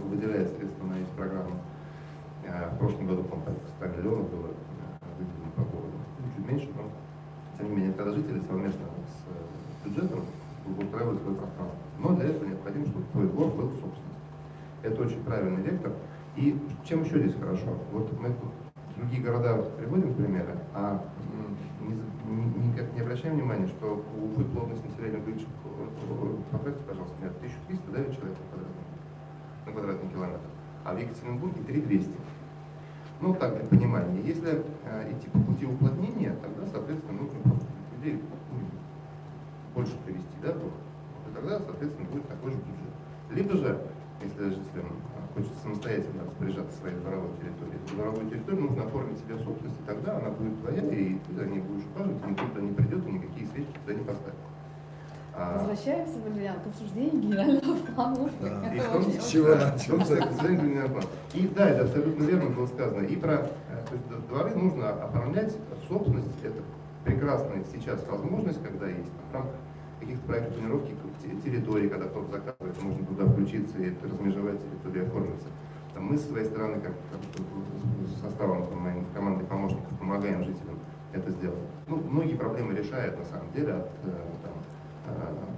выделяет средства на эти программы. В прошлом году, по-моему, 100 миллионов было выделено по городу. Чуть меньше, но тем не менее, когда жители совместно с бюджетом устраивают свое пространство. Но для этого необходимо, чтобы твой двор был в собственности. Это очень правильный вектор. И чем еще здесь хорошо? Вот мы тут другие города приводим примеры, а не обращаем внимания, что у Уфы плотность населения увеличена. Поправьте, пожалуйста, меня 1300, да, человек на квадратный километр. А в Екатеринбурге 3200. Ну, так, для понимания. Если идти по пути уплотнения, тогда, соответственно, нужно просто людей больше привести, да, и тогда, соответственно, будет такой же бюджет. Либо же, если жителям хочется самостоятельно распоряжаться своей дворовой территорией, то дворовую территорию нужно оформить себе в собственность, и тогда она будет твоя, и ты за ней будешь ухаживать, и никто туда не придет, и никакие свечки туда не поставят. Возвращаемся, Валерьян, к обсуждению генерального плана. Да. И в том С чего начнем? И да, это абсолютно верно было сказано. И про то есть, дворы нужно оформлять в собственность. Это прекрасная сейчас возможность, когда есть в рамках каких-то проектов планировки территории, когда кто-то заказывает, можно туда включиться и размежевать территорию, оформиться. Мы со своей стороны, как составом моей команды помощников, помогаем жителям это сделать. Ну, многие проблемы решают на самом деле от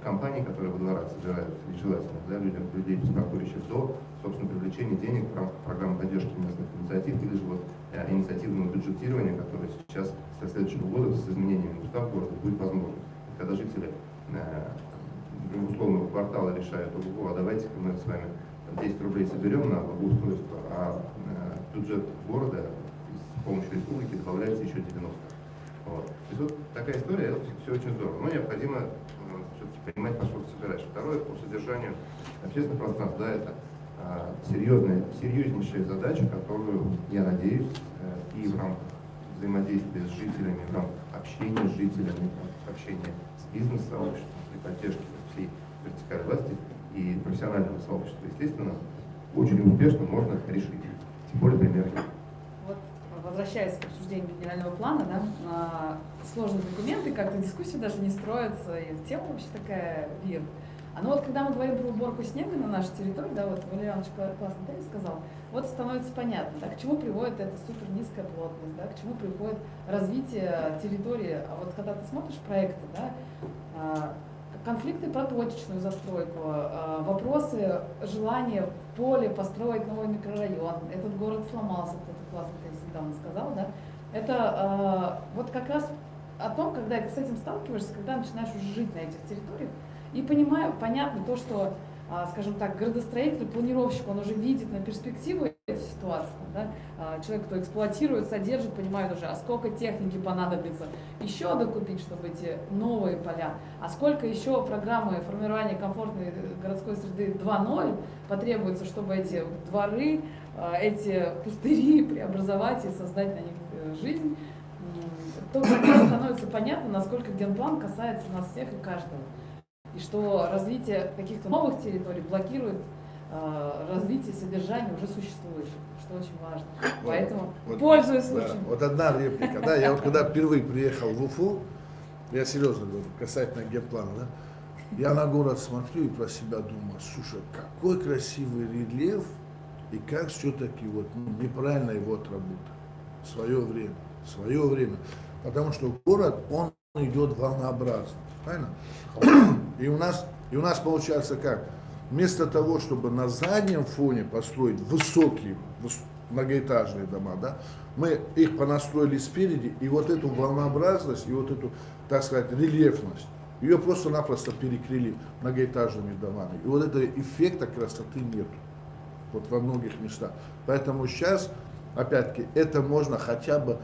компаний, которые во дворах собираются, нежелательных, да, людей, беспокоящих, до, собственно, привлечения денег в рамках программы поддержки местных инициатив или же вот инициативного бюджетирования, которое сейчас со следующего года с изменениями устава города будет возможно. Когда жители условного квартала решают, а давайте-ка мы с вами 10 рублей соберем на благоустройство, а бюджет города с помощью республики добавляется еще 90. Вот. То есть вот такая история, это все очень здорово. Но необходимо все-таки понимать, по что ты собираешь. Второе, по содержанию общественных пространств, да, это серьезнейшая задача, которую, я надеюсь, и в рамках взаимодействия с жителями, в рамках общения с жителями, в рамках общения с бизнес-сообществом, при поддержке всей вертикали власти и профессионального сообщества, естественно, очень успешно можно решить. Тем более пример. Вот, возвращаясь к обсуждению генерального плана, да, сложные документы, как-то дискуссии даже не строятся, и тема вообще такая вир. А ну вот когда мы говорим про уборку снега на нашей территории, да, вот Валерий Иванович классно тезис сказал, вот становится понятно, да, к чему приводит эта супер низкая плотность, да, к чему приходит развитие территории. А вот когда ты смотришь проекты, да, конфликты про точечную застройку, вопросы желания в поле построить новый микрорайон, этот город сломался, кто-то классно тезис недавно сказал, да, это вот как раз о том, когда ты с этим сталкиваешься, когда начинаешь уже жить на этих территориях, и понятно то, что, скажем так, градостроитель, планировщик, он уже видит на перспективу эту ситуацию. Да? Человек, кто эксплуатирует, содержит, понимает уже, а сколько техники понадобится еще докупить, чтобы эти новые поля, а сколько еще программы формирования комфортной городской среды 2.0 потребуется, чтобы эти дворы, эти пустыри преобразовать и создать на них жизнь. То как раз становится понятно, насколько генплан касается нас всех и каждого. И что развитие каких-то новых территорий блокирует развитие содержания уже существующих, что очень важно. Поэтому, пользуясь случаем. Да, вот одна реплика. Да, я вот когда впервые приехал в Уфу, я серьезно говорю, касательно генплана, да, я на город смотрю и про себя думаю, слушай, какой красивый рельеф, и как все-таки вот неправильно его отработали. Свое время. Потому что город, он идет волнообразно. Правильно? И у нас получается как? Вместо того, чтобы на заднем фоне построить высокие многоэтажные дома, да, мы их понастроили спереди, и вот эту волнообразность, и вот эту, так сказать, рельефность, ее просто-напросто перекрыли многоэтажными домами. И вот этого эффекта красоты нет вот во многих местах. Поэтому сейчас, опять-таки, это можно хотя бы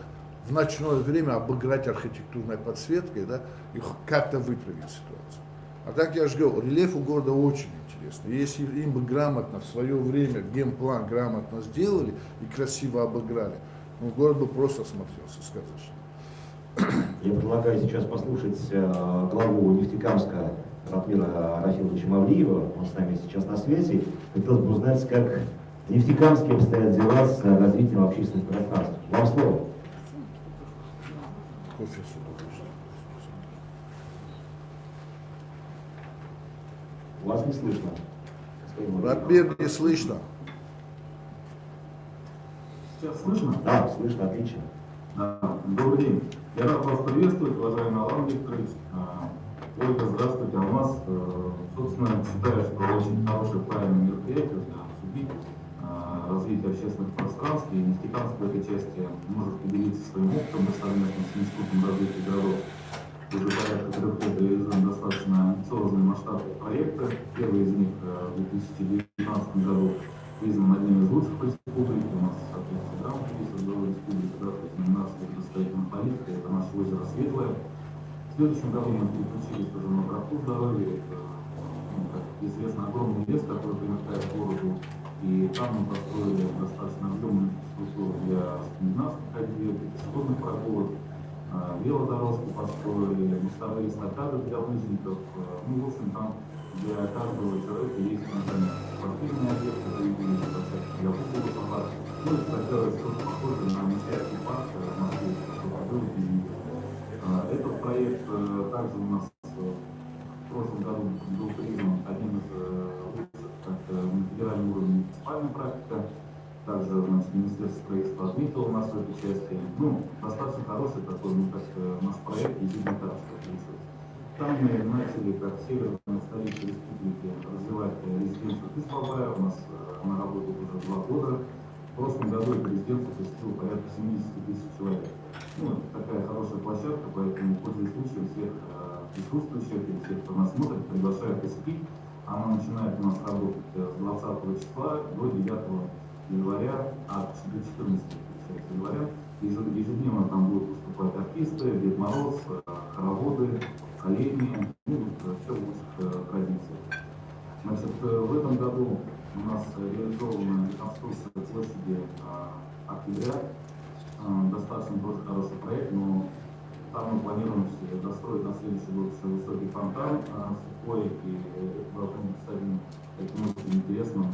в ночное время обыграть архитектурной подсветкой, да, и как-то выправить ситуацию. А так я же говорю, рельеф у города очень интересный. Если им бы грамотно в свое время генплан грамотно сделали и красиво обыграли, ну, город бы просто смотрелся сказочно. Я предлагаю сейчас послушать главу Нефтекамска Ратмира Рафиловича Мавлиева. Он с нами сейчас на связи. Хотелось бы узнать, как в Нефтекамске обстоят дела с развитием общественных пространств. Вам слово. Кофе сюда. Вас не слышно. Ратмир, не слышно. Сейчас слышно? Да, слышно, отлично. Добрый день. Я рад вас приветствовать, уважаемый Алан Викторович. Ольга, здравствуйте. Алмаз, собственно, считаю, что очень хорошее, правильное мероприятие для обсудить развитие общественных пространств. И Нефтекамск в этой части может поделиться своим опытом совместно с Институтом развития городов. Уже порядка 3 лет реализуем достаточно амбициозные масштабные проекты. Первый из них в 2019 году признан одним из лучших в республике. У нас, соответственно, грамота есть от главы республики, да, то есть номинация градостроительной политики, это наше озеро Светлое. В следующем году мы переключились уже на Тропу здоровья. Это, как известно, огромный лес, который примыкает к городу. И там мы построили достаточно объемную инфраструктуру для скандинавских ходьбы, пешеходных прогулок, велодорожку построили, мостовые эстакады для лыжников. Ну, в общем, там для каждого человека есть, например, спортивные объекты, для футбола, ну, это такое что-то похожее на Мещерский парк в Москве, чтобы было видно. Этот проект также у нас в прошлом году был признан одним из лучших, как на федеральном уровне муниципальная практика. Также, значит, Министерство строительства отметило нас в этой части. Ну, достаточно хороший такой, ну, как наш проект «Езиднотарский» получился. Там мы начали, как северная столица республики, развивать резиденцию Тысбалбая. У нас она работает уже 2 года. В прошлом году эту резиденцию посетило порядка 70 тысяч человек. Ну, это такая хорошая площадка, поэтому, пользуясь случаем, всех присутствующих и всех, кто нас смотрит, приглашаю посетить. Она начинает у нас работать с 20 числа до 9 января, до 14 января. Ежедневно там будут выступать артисты, Дед Мороз, хороводы, олени, ну, все в лучших традициях. Значит, в этом году у нас реализована реконструкция площади Октября. Достаточно тоже хороший проект, но там мы планируем достроить на следующий год еще высокий фонтан с коек, и это должно быть таким очень интересным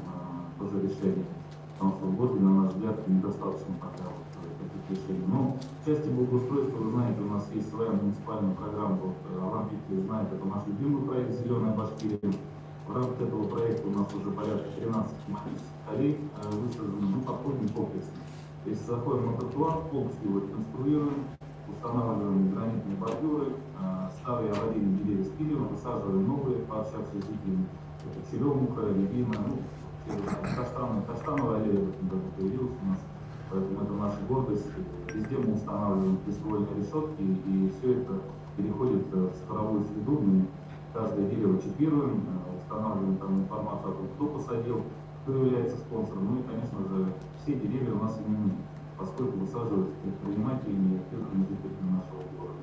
тоже решений. Потому что в городе, на наш взгляд, недостаточно пока вот таких решений. Но в части благоустройства, вы знаете, у нас есть своя муниципальная программа, вот Алан Викторович знает, это наш любимый проект «Зеленая Башкирия». В рамках этого проекта у нас уже порядка 13 тематических аллей высажены, мы подходим комплексно. Если заходим на тротуар, полностью его реконструируем, устанавливаем гранитные бордюры, старые аварийные деревья спилим, высаживаем новые, пообщаться с жителями. Это черемуха, рябина, каштановая аллея в этом году появилась у нас, поэтому это наша гордость. Везде мы устанавливаем приствольные решетки, и все это переходит в цифровую среду. Мы каждое дерево чипируем, устанавливаем там информацию о том, кто посадил, кто является спонсором. Ну и, конечно же, все деревья у нас именные, поскольку высаживаются предпринимателями и активными жителями нашего города.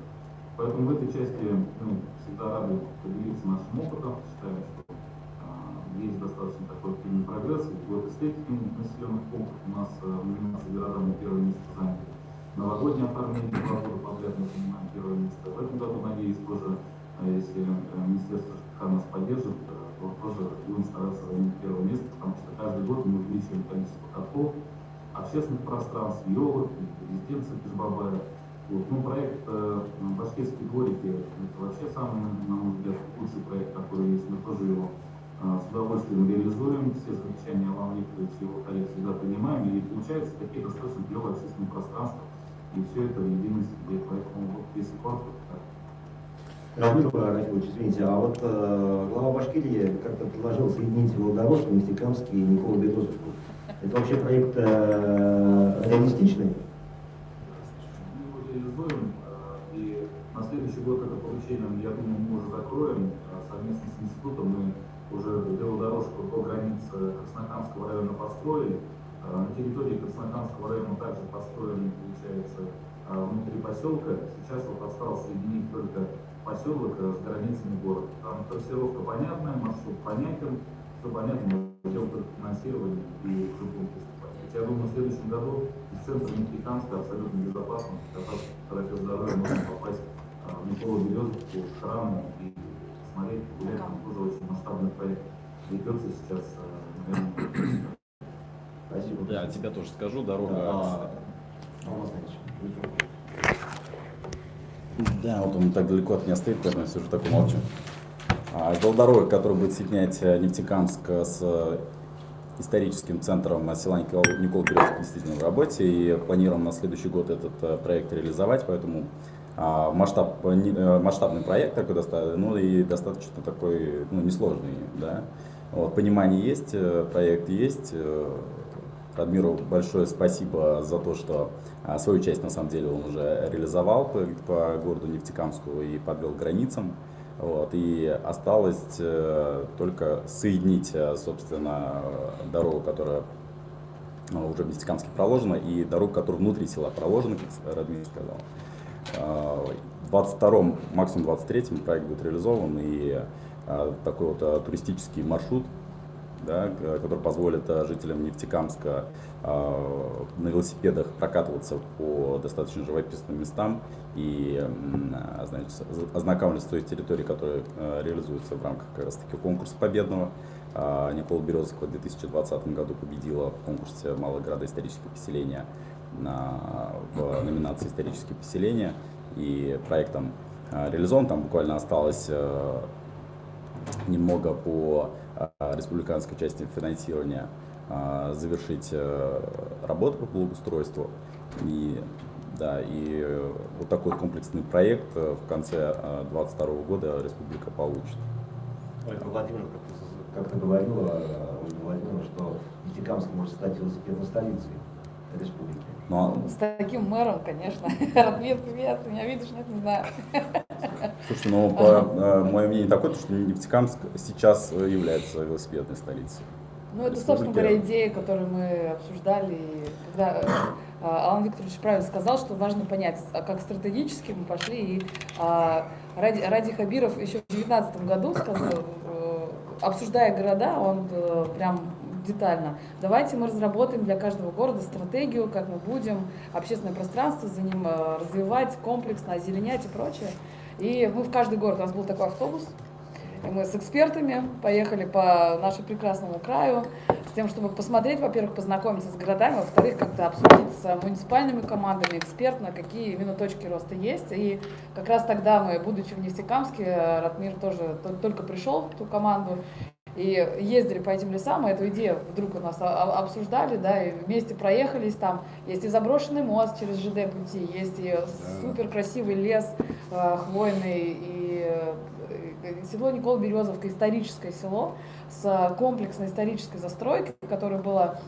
Поэтому в этой части мы всегда рады поделиться нашим опытом, считаем, что есть достаточно такой активный прогресс. Вот эстетики населенных пунктов у нас в номинации «Города» мы первое место заняли. Новогоднее оформление 2 года подряд мы занимаем первое место. В этом году, надеюсь, тоже, если Министерство ЖКХ нас поддержит, то тоже будем стараться занять первое место, потому что каждый год мы увеличиваем количество катков, общественных пространств, елок, резиденции Пешбабая. Вот. Ну, проект «Башкирские дворики» — это вообще самый, на мой взгляд, лучший проект, который есть. Мы тоже его с удовольствием реализуем, все замечания Алана Викторовича и его коллег всегда принимаем, и получается такие достаточно клевые общественные пространства, и все это в единой среде, поэтому вот весь корпус. Рамиль Рафилович, извините, а вот глава Башкирии как-то предложил соединить велодорожку Нефтекамский и Николу Березовку. Это вообще проект реалистичный? Мы его реализуем, и на следующий год это поручение, я думаю, мы уже закроем. Совместно с институтом мы уже велодорожку до границы Краснокамского района построили. На территории Краснокамского района также построены, получается, внутри поселка. Сейчас вот осталось соединить только поселок с границами города. Там трассировка понятная, маршрут понятен, все понятно, мы идем только финансирование и уже будем приступать. Я думаю, в следующем году из центра Нефтекамска абсолютно безопасно, кататься по тропе здоровья, можно попасть в Николу Березовку, к храму и смотреть, гулять. Там тоже очень масштабный проект ведется сейчас, наверное. Спасибо. Да, от тебя тоже скажу, дорога... Да, вот он так далеко от меня стоит, поэтому я все же так умолчу. Велодорога, которая будет соединять Нефтекамск с историческим центром села Никола Березовка, действительно в работе, и планируем на следующий год этот проект реализовать, поэтому масштабный проект такой, ну и достаточно такой, ну, несложный, да. Вот, понимание есть, проект есть. Радмиру большое спасибо за то, что свою часть на самом деле он уже реализовал по городу Нефтекамску и подвел к границам. Вот, и осталось только соединить, собственно, дорогу, которая уже в Нефтекамске проложена, и дорогу, которая внутри села проложена, как Радмир сказал. В 22-м, максимум 23-м проект будет реализован, и такой вот туристический маршрут, да, который позволит жителям Нефтекамска на велосипедах прокатываться по достаточно живописным местам и, значит, ознакомиться с той территорией, которая реализуется в рамках как раз таки конкурса победного. Никола Березовка в 2020 году победила в конкурсе «Малые города исторического поселения» в номинации «Исторические поселения», и проект там реализован, там буквально осталось немного по республиканской части финансирования завершить работу по благоустройству. И, да, и вот такой комплексный проект в конце 2022 года республика получит. Ольга Владимировна как-то говорила, Ольга Владимировна, что Нефтекамск может стать велосипедной столицей республики. С таким мэром, конечно. Радмир, привет, ты меня видишь? Нет, не знаю. Слушайте, ну, мое мнение такое, что Нефтекамск сейчас является велосипедной столицей. Ну, это, собственно говоря, идея, которую мы обсуждали, когда Алан Викторович правильно сказал, что важно понять, как стратегически мы пошли. И Ради Хабиров еще в 2019 году сказал, обсуждая города, он прям детально: давайте мы разработаем для каждого города стратегию, как мы будем общественное пространство за ним развивать, комплексно озеленять и прочее. И мы в каждый город, у нас был такой автобус, и мы с экспертами поехали по нашему прекрасному краю, с тем, чтобы посмотреть, во-первых, познакомиться с городами, во-вторых, как-то обсудить с муниципальными командами экспертно, какие именно точки роста есть. И как раз тогда мы, будучи в Нефтекамске, Ратмир тоже только пришел в ту команду, и ездили по этим лесам, и эту идею вдруг у нас обсуждали, да, и вместе проехались, там есть и заброшенный мост через ЖД пути, есть и супер красивый лес хвойный, и село Никола-Березовка, историческое село с комплексной исторической застройкой, которая была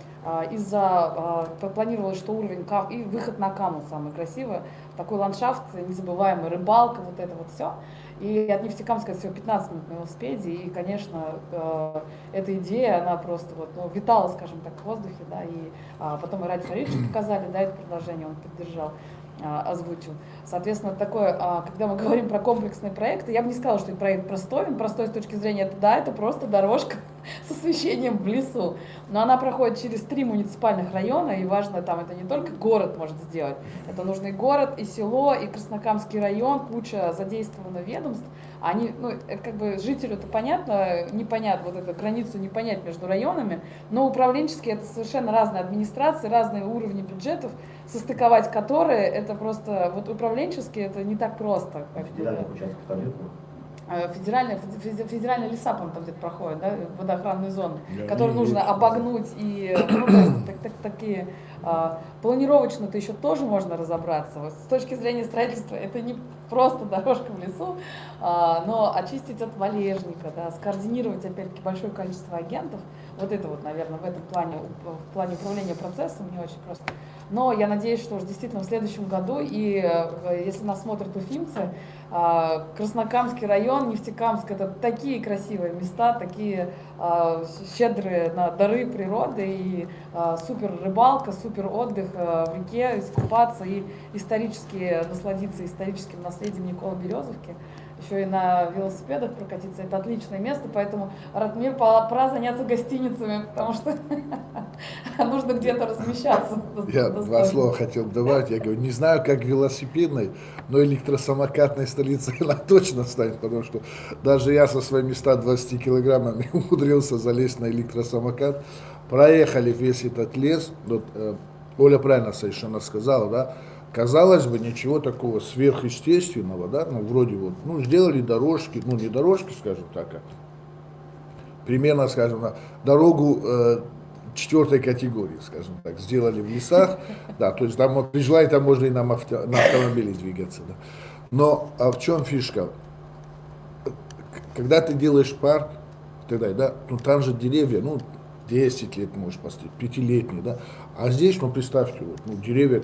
планировалось, что уровень и выход на Каму самый красивый, такой ландшафт незабываемый, рыбалка, вот это вот все. И от Нефтекамска всего 15 минут на велосипеде, и, конечно, эта идея, она просто вот, ну, витала, скажем так, в воздухе, да, и потом и Ради Фаридовичу показали, да, это предложение, он поддержал, озвучил. Соответственно, такое, когда мы говорим про комплексные проекты, я бы не сказала, что это проект простой, он простой с точки зрения, это просто дорожка с освещением в лесу, но она проходит через 3 муниципальных района, и важно, там это не только город может сделать, это нужно и город, и село, и Краснокамский район, куча задействовано ведомств. Они, ну, это как бы жителю-то понятно, непонятно, вот эту границу не понять между районами, но управленчески это совершенно разные администрации, разные уровни бюджетов, состыковать которые, это просто, вот управленчески это не так просто. Федеральных участков там нет? Федеральные леса, по-моему, там где-то проходят, да, водоохранные зоны, которые нужно обогнуть, и ну, то есть, такие планировочно-то еще тоже можно разобраться. Вот, с точки зрения строительства это не просто дорожка в лесу, но очистить от валежника, да, скоординировать опять-таки большое количество агентов, вот это вот, наверное, в этом плане, в плане управления процессом не очень просто. Но я надеюсь, что уже действительно в следующем году, и если нас смотрят уфимцы, Краснокамский район, Нефтекамск — это такие красивые места, такие щедрые на дары природы, и супер рыбалка, супер отдых в реке, искупаться и исторически насладиться историческим наследием Никола-Березовки. Еще и на велосипедах прокатиться, это отличное место, поэтому, Ратмир, пора заняться гостиницами, потому что нужно где-то размещаться. Я 2 слова хотел добавить. Я говорю, не знаю, как велосипедной, но электросамокатной столицей она точно станет, потому что даже я со своими 120 килограммами умудрился залезть на электросамокат. Проехали весь этот лес. Вот, Оля правильно совершенно сказала, да? Казалось бы, ничего такого сверхъестественного, да, ну, вроде вот, ну, сделали дорожки, ну, не дорожки, скажем так, а примерно, скажем так, дорогу 4-й категории, скажем так, сделали в лесах, да, то есть там при желании там можно и на автомобиле двигаться, да. Но в чем фишка? Когда ты делаешь парк, тогда, да, ну, там же деревья, ну, 10 лет можешь поставить, 5-летние, да, а здесь, ну, представьте, вот, ну, деревья,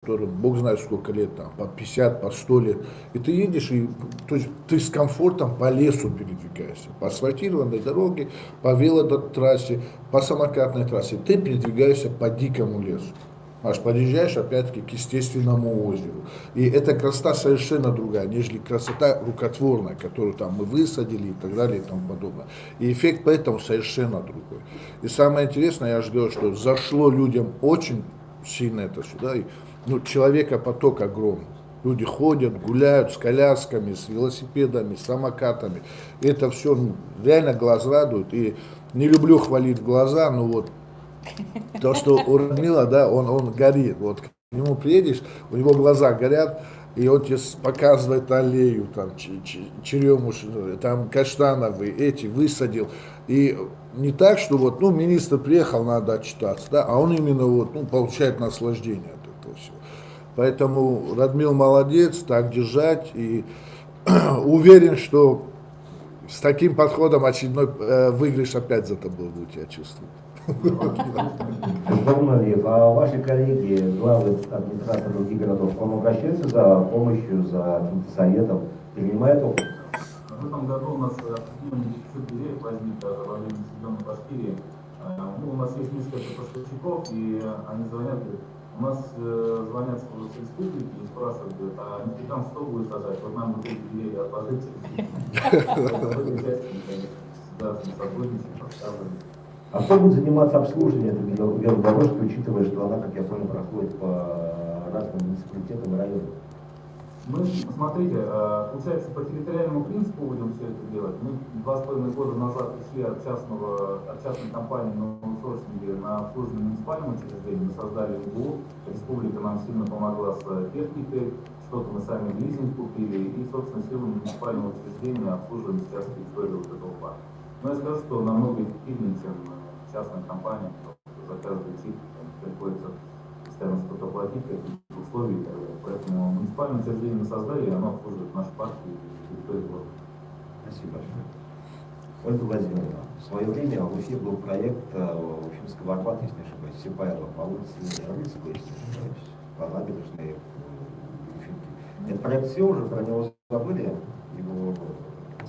которым Бог знает сколько лет, там, по 50, по 100 лет, и ты едешь, и то есть, ты с комфортом по лесу передвигаешься, по асфальтированной дороге, по велотрассе, по самокатной трассе, ты передвигаешься по дикому лесу, аж подъезжаешь опять-таки к естественному озеру, и эта красота совершенно другая, нежели красота рукотворная, которую там мы высадили и так далее и тому подобное, и эффект поэтому совершенно другой. И самое интересное, я же говорю, что зашло людям очень сильно это сюда, и, ну, человекопоток огромный. Люди ходят, гуляют с колясками, с велосипедами, с самокатами. И это все, ну, реально глаз радует. И не люблю хвалить глаза, но вот то, что у Радмила, да, он горит. Вот к нему приедешь, у него глаза горят, и он тебе показывает аллею, там, черемушную, там, каштановые, эти высадил. И не так, что вот, ну, министр приехал, надо отчитаться, да, а он именно вот, ну, получает наслаждение от этого всего. Поэтому Радмил молодец, так держать, и уверен, что с таким подходом очередной выигрыш опять за тобой будет, я чувствую. Господин Андреев, а ваши коллеги, главы администрации других городов, к вам обращаются за помощью, за каким-то советом, принимают опыт? В этом году у нас определенный дефицит деревьев возник даже во время населенной Башкирии. Ну, у нас есть несколько поставщиков, и они звонят, говорят, у нас звонят с республики и спрашивают, говорят, а Нефтекам что будет сажать? Вот нам вот эти деревья отложите. А кто будет заниматься обслуживанием этой велодорожки, учитывая, что она, как я понял, проходит по разным муниципалитетам и районам? Мы, смотрите, получается, по территориальному принципу будем все это делать. Мы 2,5 года назад ушли от частной компании на аутсорсинге на обслуживание муниципального учреждения. Мы создали ИГУ, республика нам сильно помогла с техникой, что-то мы сами в лизинг купили и, собственно, силами муниципального учреждения обслуживаем сейчас территорию вот этого парка. Но я скажу, что намного эффективнее, чем частная компания, за каждый чип приходится постоянно что-то платить, какие-то условия и так далее. Поэтому муниципальное учреждение мы создали, и оно обслуживает наш парк и территорию города. Спасибо большое. Ольга Владимировна, в свое время в Уфе был проект Уфимского Арбата, если не ошибаюсь, Сипайлова, по улице Рыльской, если не ошибаюсь, по набережной Уфимки. Этот проект все уже, про него забыли, его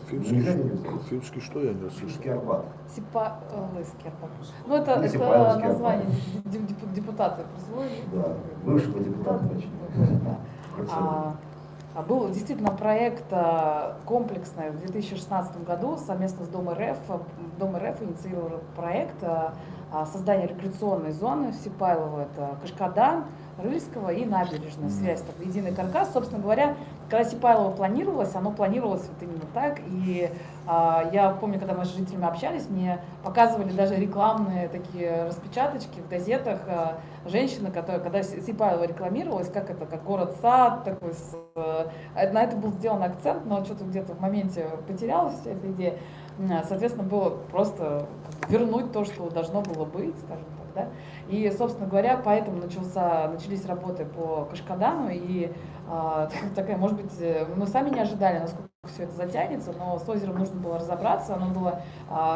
Уфимский что я не слышал? Уфимский Арбат. Сипайловский Арбат. Ну, это Сипайловский название Арбат. депутаты присвоили. Да, бывшего депутата, точнее. Был действительно проект комплексный в 2016 году совместно с Дом РФ. Дом РФ инициировал проект создания рекреационной зоны в Сипайлово. Это Кашкадан, Рыльского и набережная связь, так, единый каркас. Собственно говоря, когда Сипайлово планировалось, оно планировалось вот именно так. И я помню, когда мы с жителями общались, мне показывали даже рекламные такие распечаточки в газетах женщины, которые, когда Сипайлово рекламировалось, как это, как город-сад, такой, на это был сделан акцент, но что-то где-то в моменте потерялась вся эта идея. Соответственно, было просто вернуть то, что должно было быть, скажем так, да. И, собственно говоря, поэтому начались работы по Кашкадану, и такая, может быть, мы сами не ожидали, насколько все это затянется, но с озером нужно было разобраться, оно было,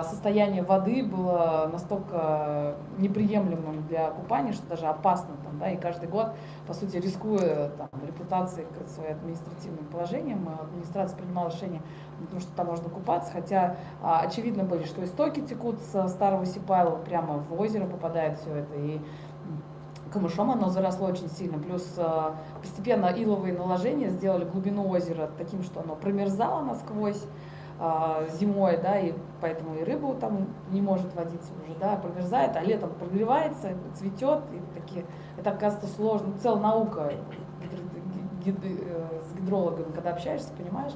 состояние воды было настолько неприемлемым для купания, что даже опасно там, да, и каждый год, по сути, рискуя там, репутацией, своим административным положением, администрация принимала решение, потому что там можно купаться, хотя очевидно были, что истоки текут со старого Сипайлова, прямо в озеро попадает все это, и камышом оно заросло очень сильно, плюс постепенно иловые наложения сделали глубину озера таким, что оно промерзало насквозь зимой, да, и поэтому и рыбу там не может водиться уже, да, промерзает, а летом прогревается, цветет, и такие, это оказывается сложно, целая наука с гидрологами, когда общаешься, понимаешь,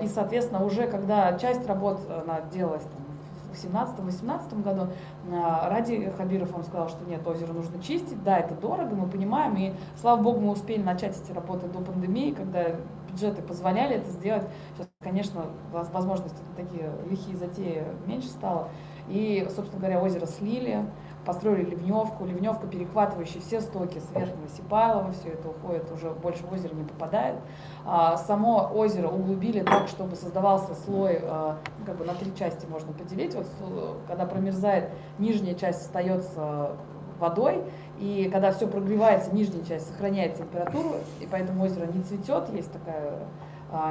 и, соответственно, уже когда часть работ она делалась там, в 2017-2018 году, Ради Хабиров, он сказал, что нет, озеро нужно чистить, да, это дорого, мы понимаем, и, слава богу, мы успели начать эти работы до пандемии, когда бюджеты позволяли это сделать. Сейчас, конечно, возможности такие лихие затеи меньше стало, и, собственно говоря, озеро слили, построили ливневку, ливневка, перехватывающая все стоки с верхнего Сипайлова, все это уходит, уже больше в озеро не попадает. Само озеро углубили так, чтобы создавался слой, как бы на 3 части можно поделить. Вот, когда промерзает, нижняя часть остается водой, и когда все прогревается, нижняя часть сохраняет температуру, и поэтому озеро не цветет, есть такая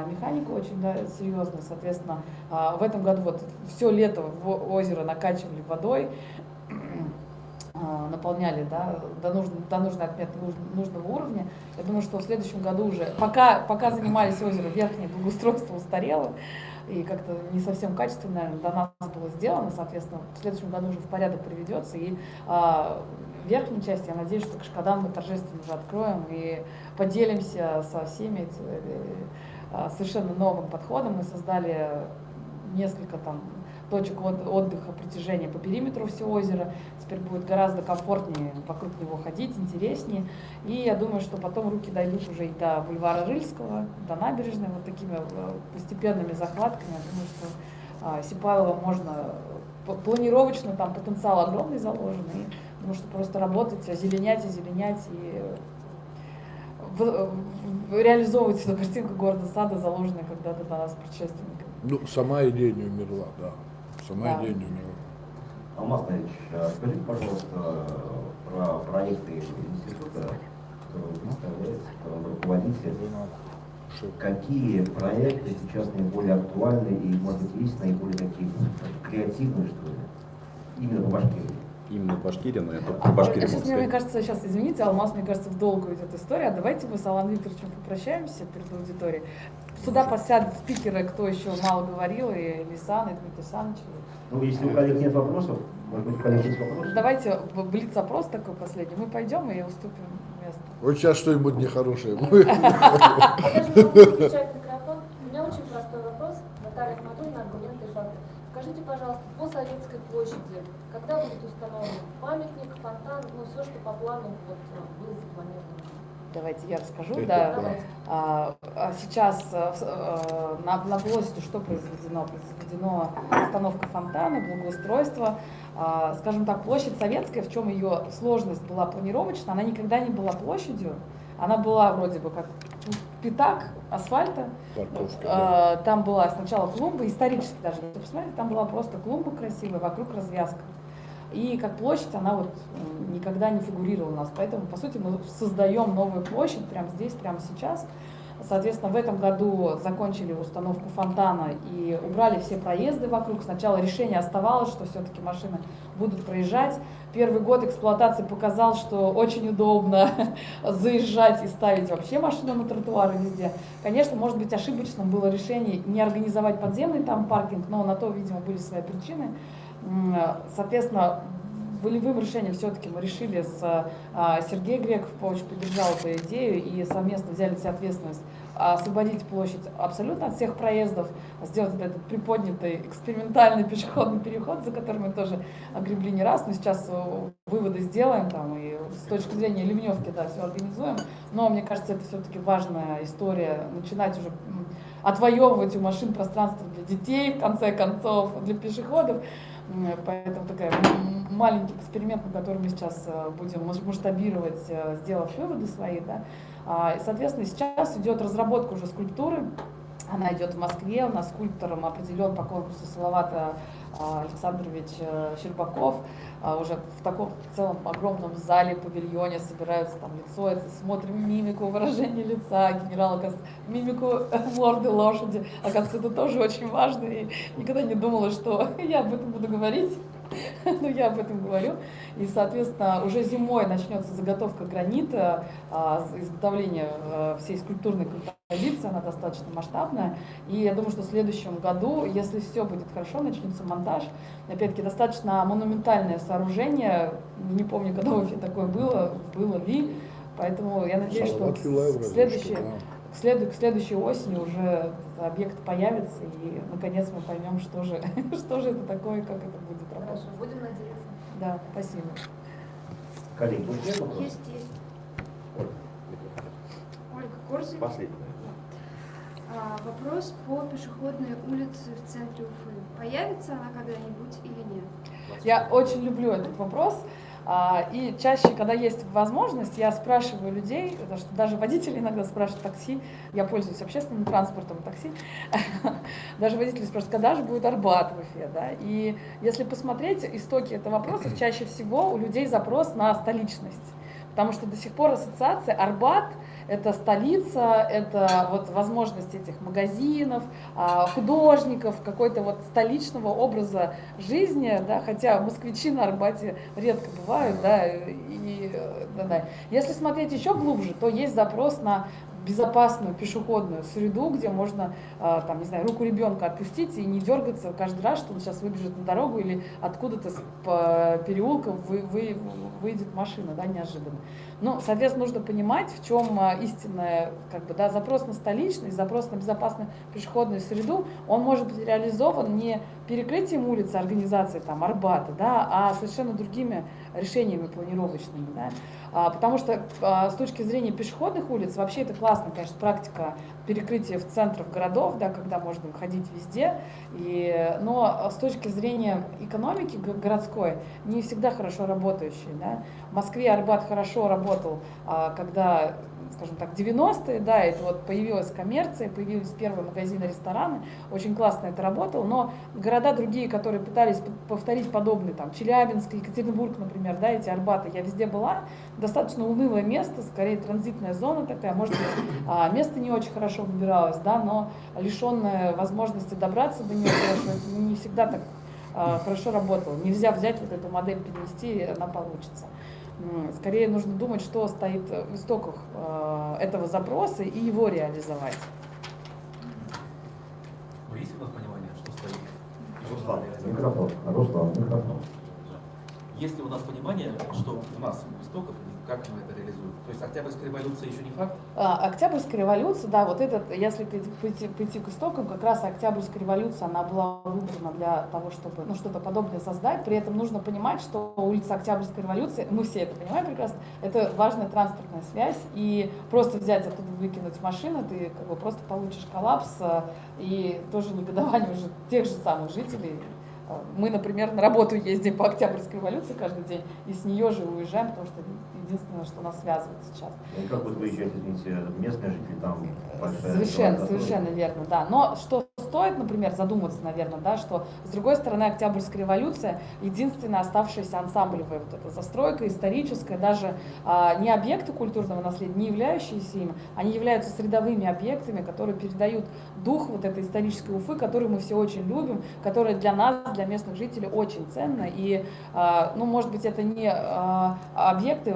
механика очень, да, серьезная. Соответственно, в этом году вот все лето озеро накачивали водой, наполняли, да, до нужной отметки нужного уровня. Я думаю, что в следующем году уже, пока занимались озером, верхнее благоустройство устарело и как-то не совсем качественно, наверное, до нас было сделано, соответственно, в следующем году уже в порядок приведется. И верхней части, я надеюсь, что Кашкадан мы торжественно уже откроем и поделимся со всеми совершенно новым подходом. Мы создали несколько там точек отдыха, протяжения по периметру всего озера. Теперь будет гораздо комфортнее вокруг него ходить, интереснее. И я думаю, что потом руки дойдут уже и до бульвара Рыльского, до набережной, вот такими постепенными захватками. Я думаю, что Сипайлово можно планировочно, там потенциал огромный заложен, и потому что просто работать, озеленять и реализовывать эту картинку города-сада, заложенную когда-то до нас предшественниками. Ну, сама идея не умерла, да. Сама идея не умерла. Алмаз Наилович, скажите, пожалуйста, про проекты института, которые вы представляете, которым руководите. Какие проекты сейчас наиболее актуальны и, может быть, есть наиболее такие креативные, что ли, именно в Башкирии? Именно в Башкирии, но это по Башкирии Сейчас, можно мне сказать. кажется, сейчас, извините, Алмаз, мне кажется, в долгу идет история. Давайте мы с Аланом Викторовичем попрощаемся перед аудиторией. Сюда посядут спикеры, кто еще мало говорил, и Лисан, и Дмитрий Александрович. Ну, если у коллег нет вопросов, может быть, у коллег есть вопросы? Давайте блиц-опрос такой последний. Мы пойдем и уступим место. Вот сейчас что-нибудь нехорошее будет. Я даже могу включать микрофон. У меня очень простой вопрос. Наталья Ахматульна, аргументы и факты. Скажите, пожалуйста, по Советской площади, когда будет установлен памятник, фонтан, ну все, что по плану вот, было запланировано? Давайте я расскажу. Это Да. да. Сейчас на площади что произведено? Произведено установка фонтана, благоустройство. Скажем так, площадь Советская, в чем ее сложность была планировочная, она никогда не была площадью. Она была вроде бы как пятак асфальта. Там была сначала клумба, исторически даже, если посмотреть, там была просто клумба красивая, вокруг развязка. И как площадь она вот никогда не фигурировала у нас. Поэтому, по сути, мы создаем новую площадь прямо здесь, прямо сейчас. Соответственно, в этом году закончили установку фонтана и убрали все проезды вокруг. Сначала решение оставалось, что все-таки машины будут проезжать. Первый год эксплуатации показал, что очень удобно заезжать и ставить вообще машину на тротуары везде. Конечно, может быть, ошибочным было решение не организовать подземный там паркинг, но на то, видимо, были свои причины. Соответственно, волевым решением все-таки мы решили с Сергеем Греков очень поддержал эту идею и совместно взяли на себя ответственность освободить площадь абсолютно от всех проездов, сделать этот приподнятый экспериментальный пешеходный переход, за которым мы тоже огребли не раз, но сейчас выводы сделаем там и с точки зрения ливневки, да, все организуем. Но мне кажется, это все-таки важная история, начинать уже отвоевывать у машин пространство для детей, в конце концов, для пешеходов. Поэтому такой маленький эксперимент, на который мы сейчас будем масштабировать, сделав выводы свои. Да. И, соответственно, сейчас идет разработка уже скульптуры. Она идет в Москве, у нас скульптором определен по конкурсу Салават Александрович Щербаков. Уже в таком целом огромном зале, павильоне собираются там лицо, это смотрим мимику, выражение лица генерала, мимику морды лошади. Оказывается, это тоже очень важно. И никогда не думала, что я об этом буду говорить, но я об этом говорю. И, соответственно, уже зимой начнется заготовка гранита, изготовление всей скульптурной композиции, она достаточно масштабная. И я думаю, что в следующем году, если все будет хорошо, начнется монтаж. Опять-таки, достаточно монументальное сооружение. Не помню, когда в Уфе такое было ли. Поэтому я надеюсь, что к следующей осени уже объект появится, и наконец мы поймем, что же это такое, и как это будет работать. Хорошо, будем надеяться. Да, спасибо. Коллеги, есть вопросы? Есть. Ольга Корзин. Последний. Вопрос по пешеходной улице в центре Уфы. Появится она когда-нибудь или нет? Я очень люблю этот вопрос. И чаще, когда есть возможность, я спрашиваю людей, потому что даже водители иногда спрашивают такси, я пользуюсь общественным транспортом, такси, даже водители спрашивают, когда же будет Арбат в Уфе, да? И если посмотреть истоки этого вопроса, чаще всего у людей запрос на столичность, потому что до сих пор ассоциация Арбат — это столица, это вот возможность этих магазинов, художников, какой-то вот столичного образа жизни, да, хотя москвичи на Арбате редко бывают, да, да. Если смотреть еще глубже, то есть запрос на безопасную пешеходную среду, где можно, там, не знаю, руку ребенка отпустить и не дергаться каждый раз, что он сейчас выбежит на дорогу или откуда-то по переулкам выйдет машина, да, неожиданно. Ну, соответственно, нужно понимать, в чем истинная, как бы, да, запрос на столичность, запрос на безопасную пешеходную среду, он может быть реализован не перекрытием улицы, организацией там Арбата, да, а совершенно другими решениями планировочными, да. Потому что с точки зрения пешеходных улиц, вообще это классная, конечно, практика перекрытия в центрах городов, да, когда можно выходить везде, но с точки зрения экономики городской не всегда хорошо работающей. Да. В Москве Арбат хорошо работал, когда, скажем так, 90-е, да, это вот появилась коммерция, появились первые магазины, рестораны, очень классно это работало, но города другие, которые пытались повторить подобные, там, Челябинск, Екатеринбург, например, да, эти Арбаты, я везде была, достаточно унылое место, скорее транзитная зона такая, может быть, место не очень хорошо выбиралось, да, но лишенное возможности добраться до него хорошо, не всегда так хорошо работало. Нельзя взять вот эту модель, перенести, и она получится. Скорее нужно думать, что стоит в истоках этого запроса и его реализовать. Но есть у нас понимание, что стоит? Руслан, микрофон. есть ли у нас понимание, что у нас у истоков, и как мы это реализуем? То есть Октябрьская революция еще не факт? Октябрьская революция, да, вот этот, если пойти к истокам, как раз Октябрьская революция, она была выбрана для того, чтобы что-то подобное создать. При этом нужно понимать, что улица Октябрьской революции, мы все это понимаем прекрасно, это важная транспортная связь, и просто взять оттуда выкинуть машину, ты просто получишь коллапс и тоже негодование уже тех же самых жителей. Мы, например, на работу ездим по Октябрьской революции каждый день, и с нее же уезжаем, потому что это единственное, что нас связывает сейчас. И как будут выезжать, извините, местные жители там? Совершенно верно, да. Но что стоит, например, задуматься, наверное, да, что с другой стороны Октябрьская революция единственная оставшаяся ансамблевая вот эта застройка историческая, даже не объекты культурного наследия, не являющиеся им, они являются средовыми объектами, которые передают дух вот этой исторической Уфы, которую мы все очень любим, которая для нас, для местных жителей очень ценна. И, может быть, это не объекты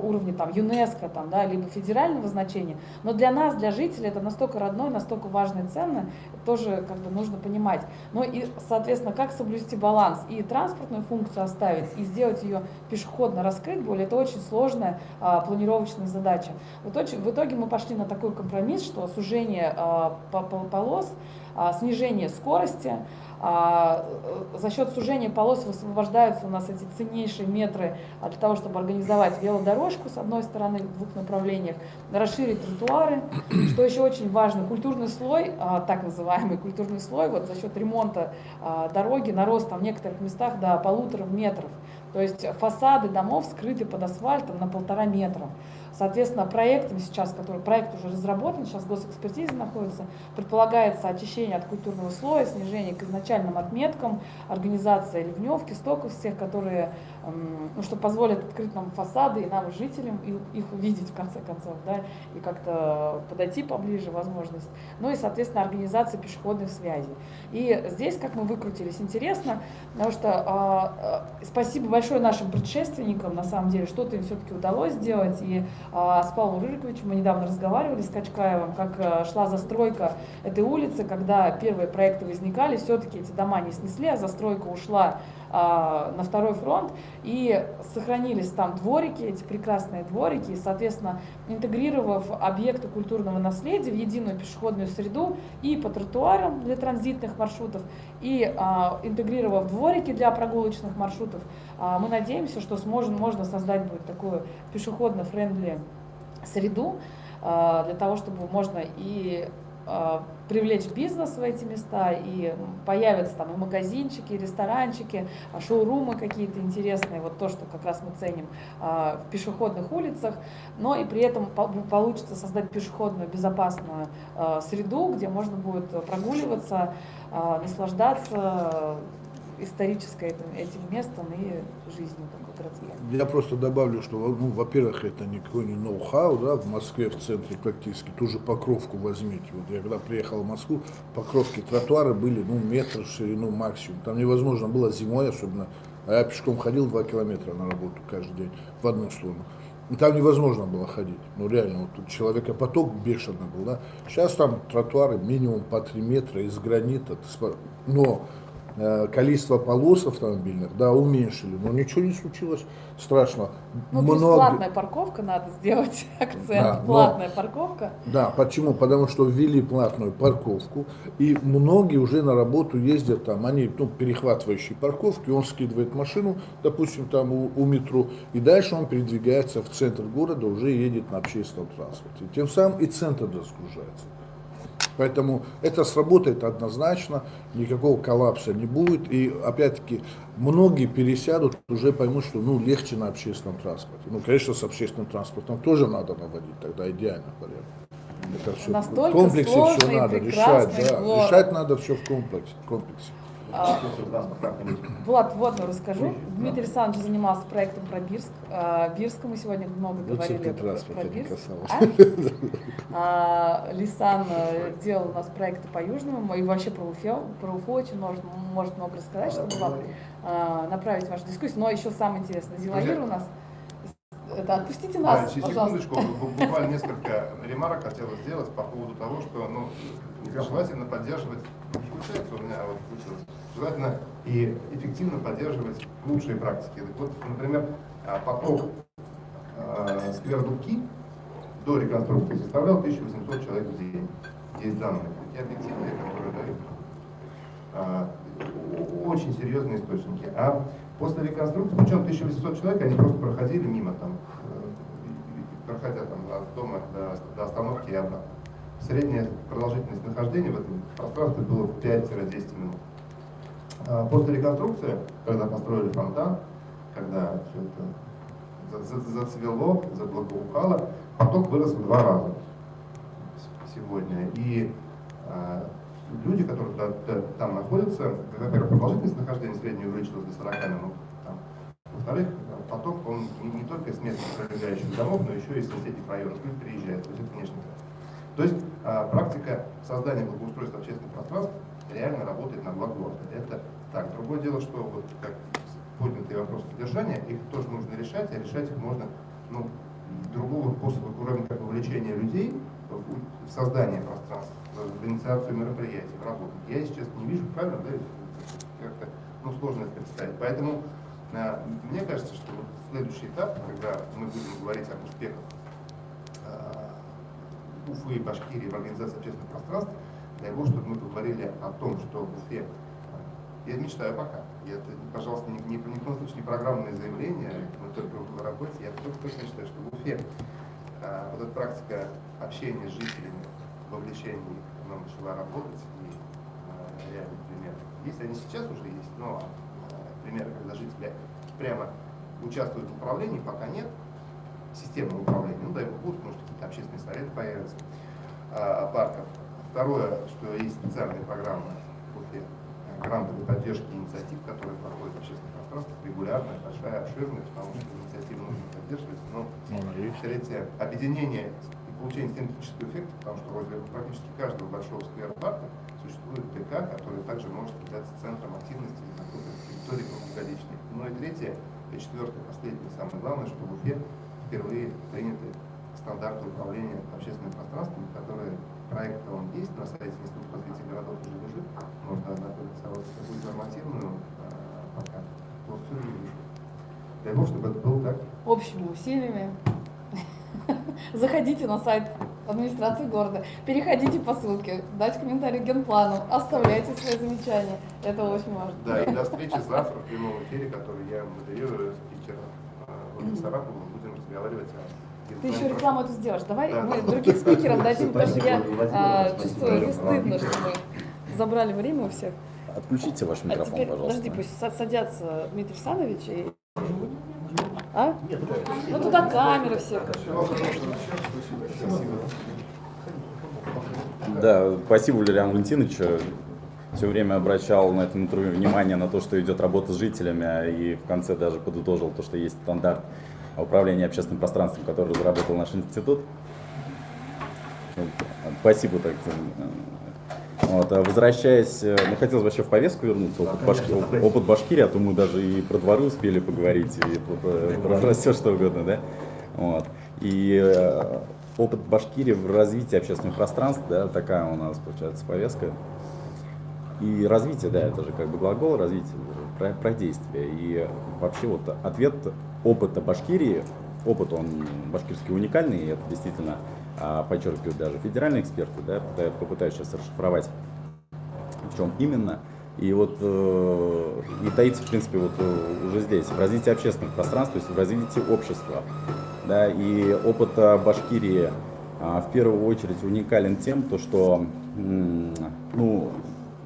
уровня там ЮНЕСКО, там, да, либо федерального значения, но для нас, для жителей, это настолько родное, настолько важно и ценно, тоже нужно понимать. Ну и, соответственно, как соблюсти баланс и транспортную функцию оставить, и сделать ее пешеходно раскрыть более, это очень сложная планировочная задача. В итоге мы пошли на такой компромисс, что сужение полос, снижение скорости. За счет сужения полос высвобождаются у нас эти ценнейшие метры для того, чтобы организовать велодорожку с одной стороны в двух направлениях, расширить тротуары, что еще очень важно, культурный слой, так называемый культурный слой, вот за счет ремонта дороги нарос там в некоторых местах до 1,5 метров. То есть фасады домов скрыты под асфальтом на 1,5 метра. Соответственно, проект уже разработан, сейчас в госэкспертизе находится, предполагается очищение от культурного слоя, снижение к изначальным отметкам, организация ливневки, стоков всех, которые, что позволит открыть нам фасады и нам, жителям, их увидеть в конце концов, да, и как-то подойти поближе, возможность. Ну и, соответственно, организация пешеходных связей. И здесь, как мы выкрутились, интересно, потому что спасибо большое нашим предшественникам, на самом деле, что-то им все-таки удалось сделать, и с Павлом Рыриковичем мы недавно разговаривали, с Качкаевым, как шла застройка этой улицы, когда первые проекты возникали, все-таки эти дома не снесли, а застройка ушла на второй фронт, и сохранились там дворики, эти прекрасные дворики, и, соответственно, интегрировав объекты культурного наследия в единую пешеходную среду и по тротуарам для транзитных маршрутов, и интегрировав дворики для прогулочных маршрутов, мы надеемся, что можно создать будет такую пешеходно-френдли среду для того, чтобы можно и привлечь бизнес в эти места, и появятся там и магазинчики, и ресторанчики, шоурумы какие-то интересные, вот то, что как раз мы ценим в пешеходных улицах, но и при этом получится создать пешеходную безопасную среду, где можно будет прогуливаться, наслаждаться исторической этим местом и жизнью такой городской. Я просто добавлю, что, во-первых, это никакой не ноу-хау, да, в Москве в центре практически, ту же Покровку возьмите. Вот я когда приехал в Москву, в Покровке тротуары были, метр в ширину максимум. Там невозможно было зимой особенно, а я пешком ходил 2 километра на работу каждый день в одну сторону. Там невозможно было ходить, реально, вот тут человекопоток бешеный был, да. Сейчас там тротуары минимум по 3 метра из гранита, но количество полос автомобильных, да, уменьшили, но ничего не случилось страшного. Платная парковка надо сделать, акцент, да, платная парковка. Да, почему? Потому что ввели платную парковку, и многие уже на работу ездят там, они, перехватывающие парковки, он скидывает машину, допустим, там у метро, и дальше он передвигается в центр города, уже едет на общественном транспорте. Тем самым и центр разгружается. Поэтому это сработает однозначно, никакого коллапса не будет. И опять-таки многие пересядут, уже поймут, что легче на общественном транспорте. Конечно, с общественным транспортом тоже надо наводить, тогда идеально порядок. Это все в комплексе все надо решать. Да. Решать надо все в комплексе. Влад, расскажу. Дмитрий Александрович занимался проектом про Бирск. Бирск мы сегодня много говорили про Бирск. Лисан делал у нас проекты по Южному и вообще про Уфу очень может много рассказать, чтобы вам направить вашу дискуссию. Но еще самое интересное, Зилаир у нас. Отпустите нас, пожалуйста. Секундочку, буквально несколько ремарок хотелось сделать по поводу того, что желательно поддерживать. У меня желательно и эффективно поддерживать лучшие практики. Вот, например, поток сквер Дубки до реконструкции составлял 1800 человек в день. Есть данные, такие объективные, которые дают очень серьезные источники. А после реконструкции, причем 1800 человек, они просто проходили мимо, там, проходя там, от дома до остановки и обратно. Средняя продолжительность нахождения в этом пространстве было 5-10 минут. После реконструкции, когда построили фонтан, когда все это зацвело, заблагоухало, поток вырос в 2 раза сегодня. И люди, которые там находятся, во-первых, продолжительность нахождения средняя увеличилась до 40 минут. Во-вторых, поток, он не только с местных прилегающих домов, но еще и из соседних районов. Люди приезжают, то есть это внешний трасс. То есть практика создания благоустройства общественных пространств реально работает на благо города. Это так. Другое дело, что вот как поднятый вопрос содержания, их тоже нужно решать, а решать их можно другого способа, кроме как вовлечения людей в создание пространства, в инициацию мероприятий, в работу. Я, если честно, не вижу, правильно, да, как-то сложно это представить. Поэтому мне кажется, что вот следующий этап, когда мы будем говорить об успехах Уфы и Башкирии в организации общественных пространств, дай Бог, чтобы мы поговорили о том, что в Уфе, я мечтаю пока, это, пожалуйста, ни в коем случае не программное заявление, мы только в работе, я только точно считаю, что в Уфе вот эта практика общения с жителями, вовлечения их, она начала работать, и реальный пример. Если они сейчас уже есть, но примеры, когда жители прямо участвуют в управлении, пока нет системного управления, дай бог будут, может, какие-то общественные советы появятся, парков. Второе, что есть специальные программы в Уфе, грантовой поддержки инициатив, которые проходят в общественных пространствах регулярно, большая, обширная, потому что инициативы нужно поддерживать. Но третье, объединение и получение синергетического эффекта, потому что возле практически каждого большого сквер-парка существует ТК, который также может являться центром активности на какой-то территории круглогодичной. Ну и третье, и четвертое, последнее, самое главное, что в Уфе впервые приняты стандарты управления общественным пространством, которые проект он есть на сайте Института развития городов уже лежит, можно ознакомиться, а вот какую-то нормативную пока полностью не вижу. Дай бог, чтобы это было так. Общими усилиями заходите на сайт администрации города, переходите по ссылке, дать комментарий к генплану, оставляйте свои замечания. Это очень важно. Да, и до встречи завтра в прямом эфире, который я модерирую, спикером Ольгой Сараповой, будем разговаривать о... Ты еще рекламу эту сделаешь. Давай мы других спикеров дадим, потому что я чувствую, не стыдно, что мы забрали время у всех. Отключите ваш микрофон, а теперь, пожалуйста. подожди, пусть садятся Дмитрий Александрович и... А? Ну туда камеры все. Да, спасибо, Валерий Валентинович. Все время обращал на этом интервью внимание на то, что идет работа с жителями, и в конце даже подытожил то, что есть стандарт управления общественным пространством, который разработал наш институт. Спасибо. Так. Вот, возвращаясь, хотелось вообще в повестку вернуться, опыт Башкирии, а то мы даже и про дворы успели поговорить, и про все что угодно, да? Вот. И опыт Башкирии в развитии общественных пространств, да, такая у нас получается повестка. И развитие, да, это же как бы глагол, развитие, про действие. И вообще вот ответ опыта Башкирии, опыт он башкирский уникальный, и это действительно подчеркивают даже федеральные эксперты, да, попытаюсь сейчас расшифровать, в чем именно. И вот и таится, в принципе, вот уже здесь, в развитии общественных пространств, то есть в развитии общества. Да, и опыт Башкирии в первую очередь уникален тем, то, что, ну,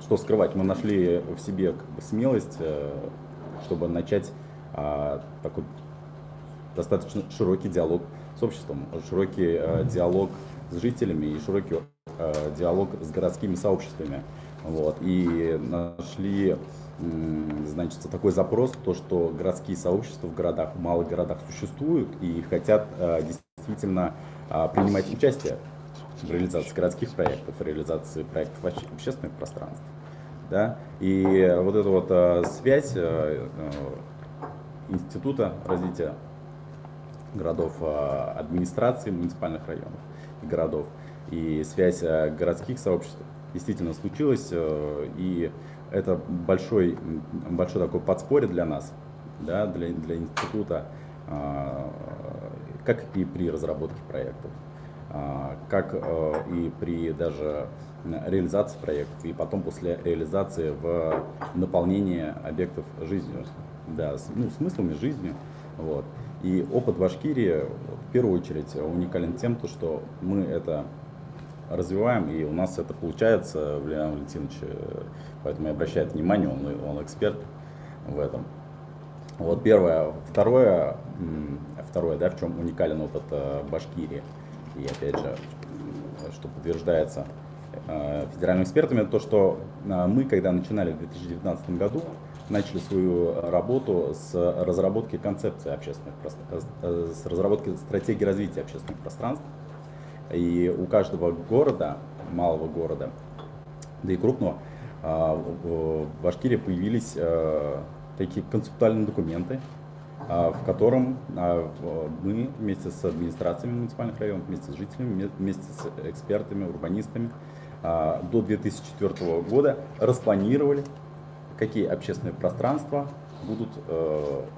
что скрывать, мы нашли в себе как бы смелость, чтобы начать такой достаточно широкий диалог с обществом, широкий диалог с жителями и широкий диалог с городскими сообществами. Вот. И нашли, значит, такой запрос, то, что городские сообщества в городах, в малых городах существуют и хотят действительно принимать участие в реализации городских проектов, в реализации проектов общественных пространств. Да? И вот эта вот связь Института развития городов, администрации муниципальных районов и городов, и связь городских сообществ действительно случилась, и это большой такой подспорье для нас, да, для института, как и при разработке проектов, как и при даже реализации проектов, и потом после реализации в наполнении объектов жизнью, да, смыслом и жизнью. Вот. И опыт Башкирии в первую очередь уникален тем, что мы это развиваем, и у нас это получается, Валерий Валентинович, поэтому и обращает внимание, он эксперт в этом. Вот первое. Второе, да, в чем уникален опыт Башкирии, и опять же, что подтверждается федеральными экспертами, то, что мы, когда начинали в 2019 году, начали свою работу с разработки концепции общественных пространств, с разработки стратегии развития общественных пространств. И у каждого города, малого города, да и крупного, в Башкирии появились такие концептуальные документы, в котором мы вместе с администрациями муниципальных районов, вместе с жителями, вместе с экспертами, урбанистами до 2004 года распланировали, какие общественные пространства будут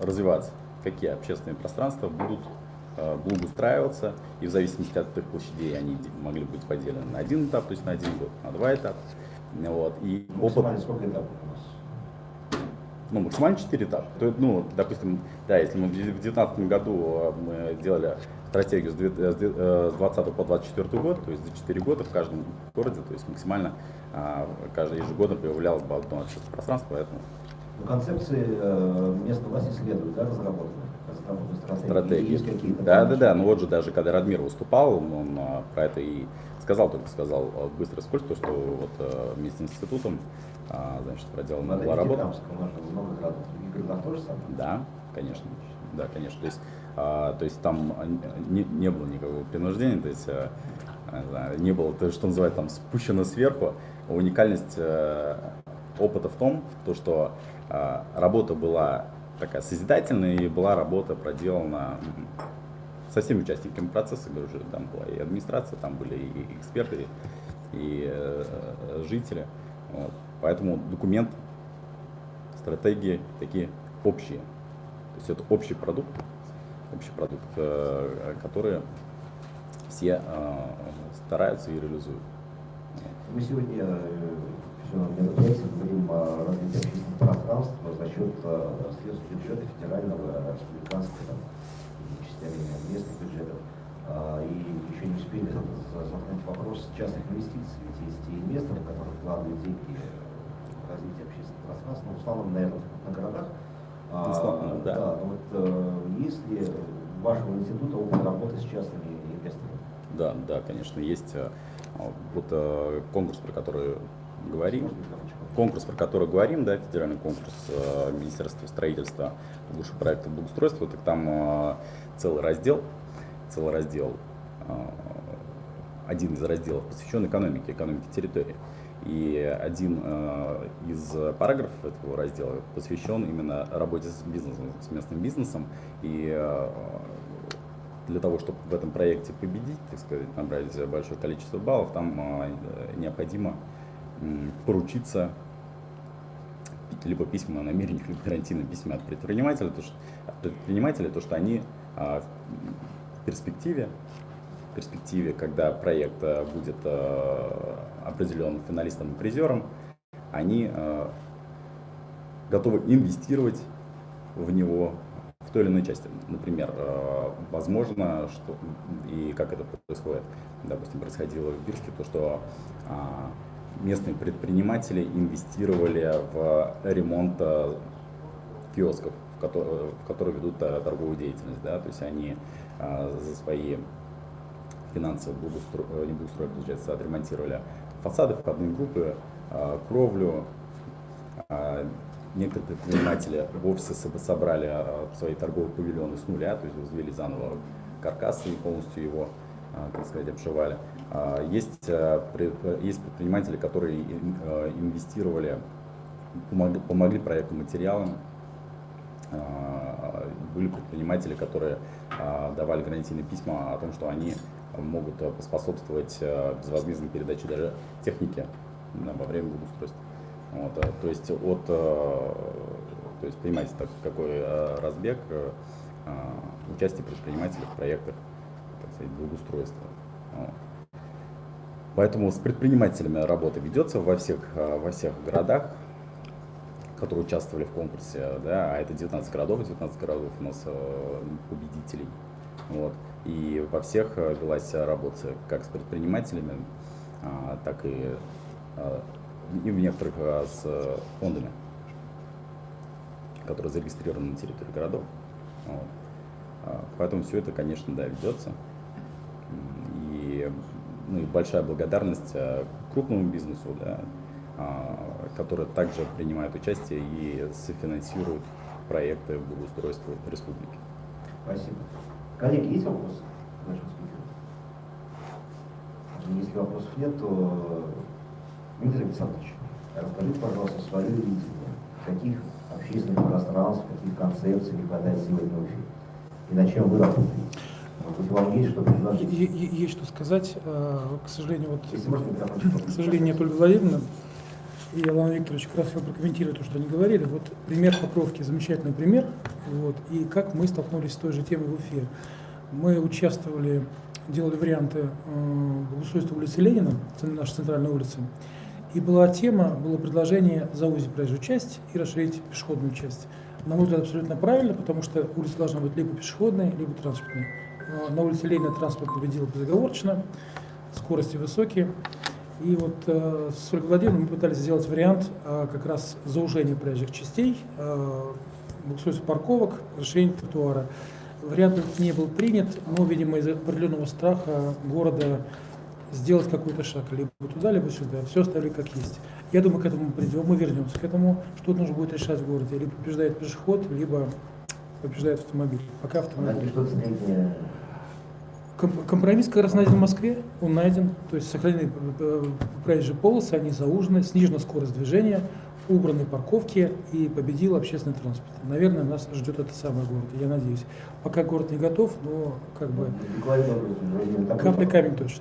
развиваться, какие общественные пространства будут благоустраиваться, и в зависимости от их площадей они могли быть поделены на один этап, то есть на один год, на два этапа. Вот. И Максимально сколько этапов у нас? Максимально 4 этапа. Допустим, да, если мы в 2019 году мы делали стратегию с 20 по 24 год, то есть за 4 года в каждом городе, то есть максимально ежегодно появлялось бы одно общественное пространство, поэтому... Концепции местной власти следуют, да, разработаны стратегии. Есть какие-то? Да. Вот же даже когда Радмир выступал, он про это и сказал быстро и скользко, что вот вместе с институтом, значит, проделана была работа. Много городов, в других городах тоже самое? Да, конечно. То есть там не было никакого принуждения, то есть не было, что называется, там спущено сверху. Уникальность опыта в том, что работа была такая созидательная, и была работа проделана со всеми участниками процесса, говорю, уже там была и администрация, там были и эксперты, и жители. Вот. Поэтому документ, стратегии такие общие. То есть это общий продукт, который все стараются и реализуют. Мы сегодня на мероприятии говорим о развитии общественных пространств за счет средств бюджета федерального, республиканского и частями местных бюджетов. И еще не успели затронуть вопрос частных инвестиций. Ведь есть и инвесторы, которые вкладывают деньги в развитие общественных пространств, в основном, наверное, на городах. Есть ли у вашего института опыт работы с частными инвесторами? Да, конечно, есть. Вот конкурс, про который говорим, да, федеральный конкурс Министерства строительства, проекта благоустройства, так там целый раздел, один из разделов посвящен экономике территории. И один из параграфов этого раздела посвящен именно работе с бизнесом, с местным бизнесом. И для того, чтобы в этом проекте победить, так сказать, набрать большое количество баллов, там необходимо поручиться либо письма о намерениях, либо гарантийные письма от предпринимателя, то, что они в перспективе, когда проект будет определен финалистом и призером, они готовы инвестировать в него в той или иной части. Например, возможно, что и как это происходит, допустим, происходило в Бирске, то, что местные предприниматели инвестировали в ремонт киосков, в которые ведут торговую деятельность, да, то есть они за свои финансовые получается, отремонтировали фасады, входные группы, кровлю. Некоторые предприниматели вовсе собрали свои торговые павильоны с нуля, то есть возвели заново каркас и полностью его, так сказать, обшивали. Есть предприниматели, которые инвестировали, помогли проекту материалам. Были предприниматели, которые давали гарантийные письма о том, что они могут поспособствовать безвозмездной передаче даже техники во время благоустройства. Вот, то есть понимаете, какой разбег участия предпринимателей в проектах, так сказать, благоустройства. Вот. Поэтому с предпринимателями работа ведется во всех городах, которые участвовали в конкурсе, да, а это 19 городов у нас победителей. Вот. И во всех велась работа как с предпринимателями, так и в некоторых с фондами, которые зарегистрированы на территории городов. Вот. Поэтому все это, конечно, да, ведется. И большая благодарность крупному бизнесу, да, который также принимает участие и софинансирует проекты благоустройства республики. Спасибо. Коллеги, есть вопросы к нашему спикеру? Если вопросов нет, то Дмитрий Александрович, расскажите, пожалуйста, свое видение, каких общественных пространств, каких концепций не хватает сегодня в эфире, и на чем вы работаете? Может быть, вам есть что предложить? Есть что сказать. К сожалению, Если можно, к сожалению, нет Ольги Владимировны. И Алан Викторович как раз хотел прокомментировать то, что они говорили. Вот пример Покровки, замечательный пример. Вот, и как мы столкнулись с той же темой в Уфе. Мы участвовали, делали варианты благоустройства улицы Ленина, нашей центральной улицы. И была тема, было предложение заузить проезжую часть и расширить пешеходную часть. На мой взгляд, абсолютно правильно, потому что улица должна быть либо пешеходной, либо транспортной. На улице Ленина транспорт победил безоговорочно, скорости высокие. И вот с Ольгой Владимировной мы пытались сделать вариант как раз заужения проезжих частей, благоустройства парковок, расширения тротуара. Вариант не был принят, но, видимо, из-за определенного страха города сделать какой-то шаг, либо туда, либо сюда. Все оставили как есть. Я думаю, к этому мы придем, мы вернемся к этому, что нужно будет решать в городе. Либо побеждает пешеход, либо побеждает автомобиль. Пока автомобиль. Компромисс как раз найден в Москве, он найден, то есть сохранены проезжие полосы, они заужены, снижена скорость движения, убраны парковки и победил общественный транспорт. Наверное, нас ждет это самое город, я надеюсь. Пока город не готов, но как бы капля камень точит.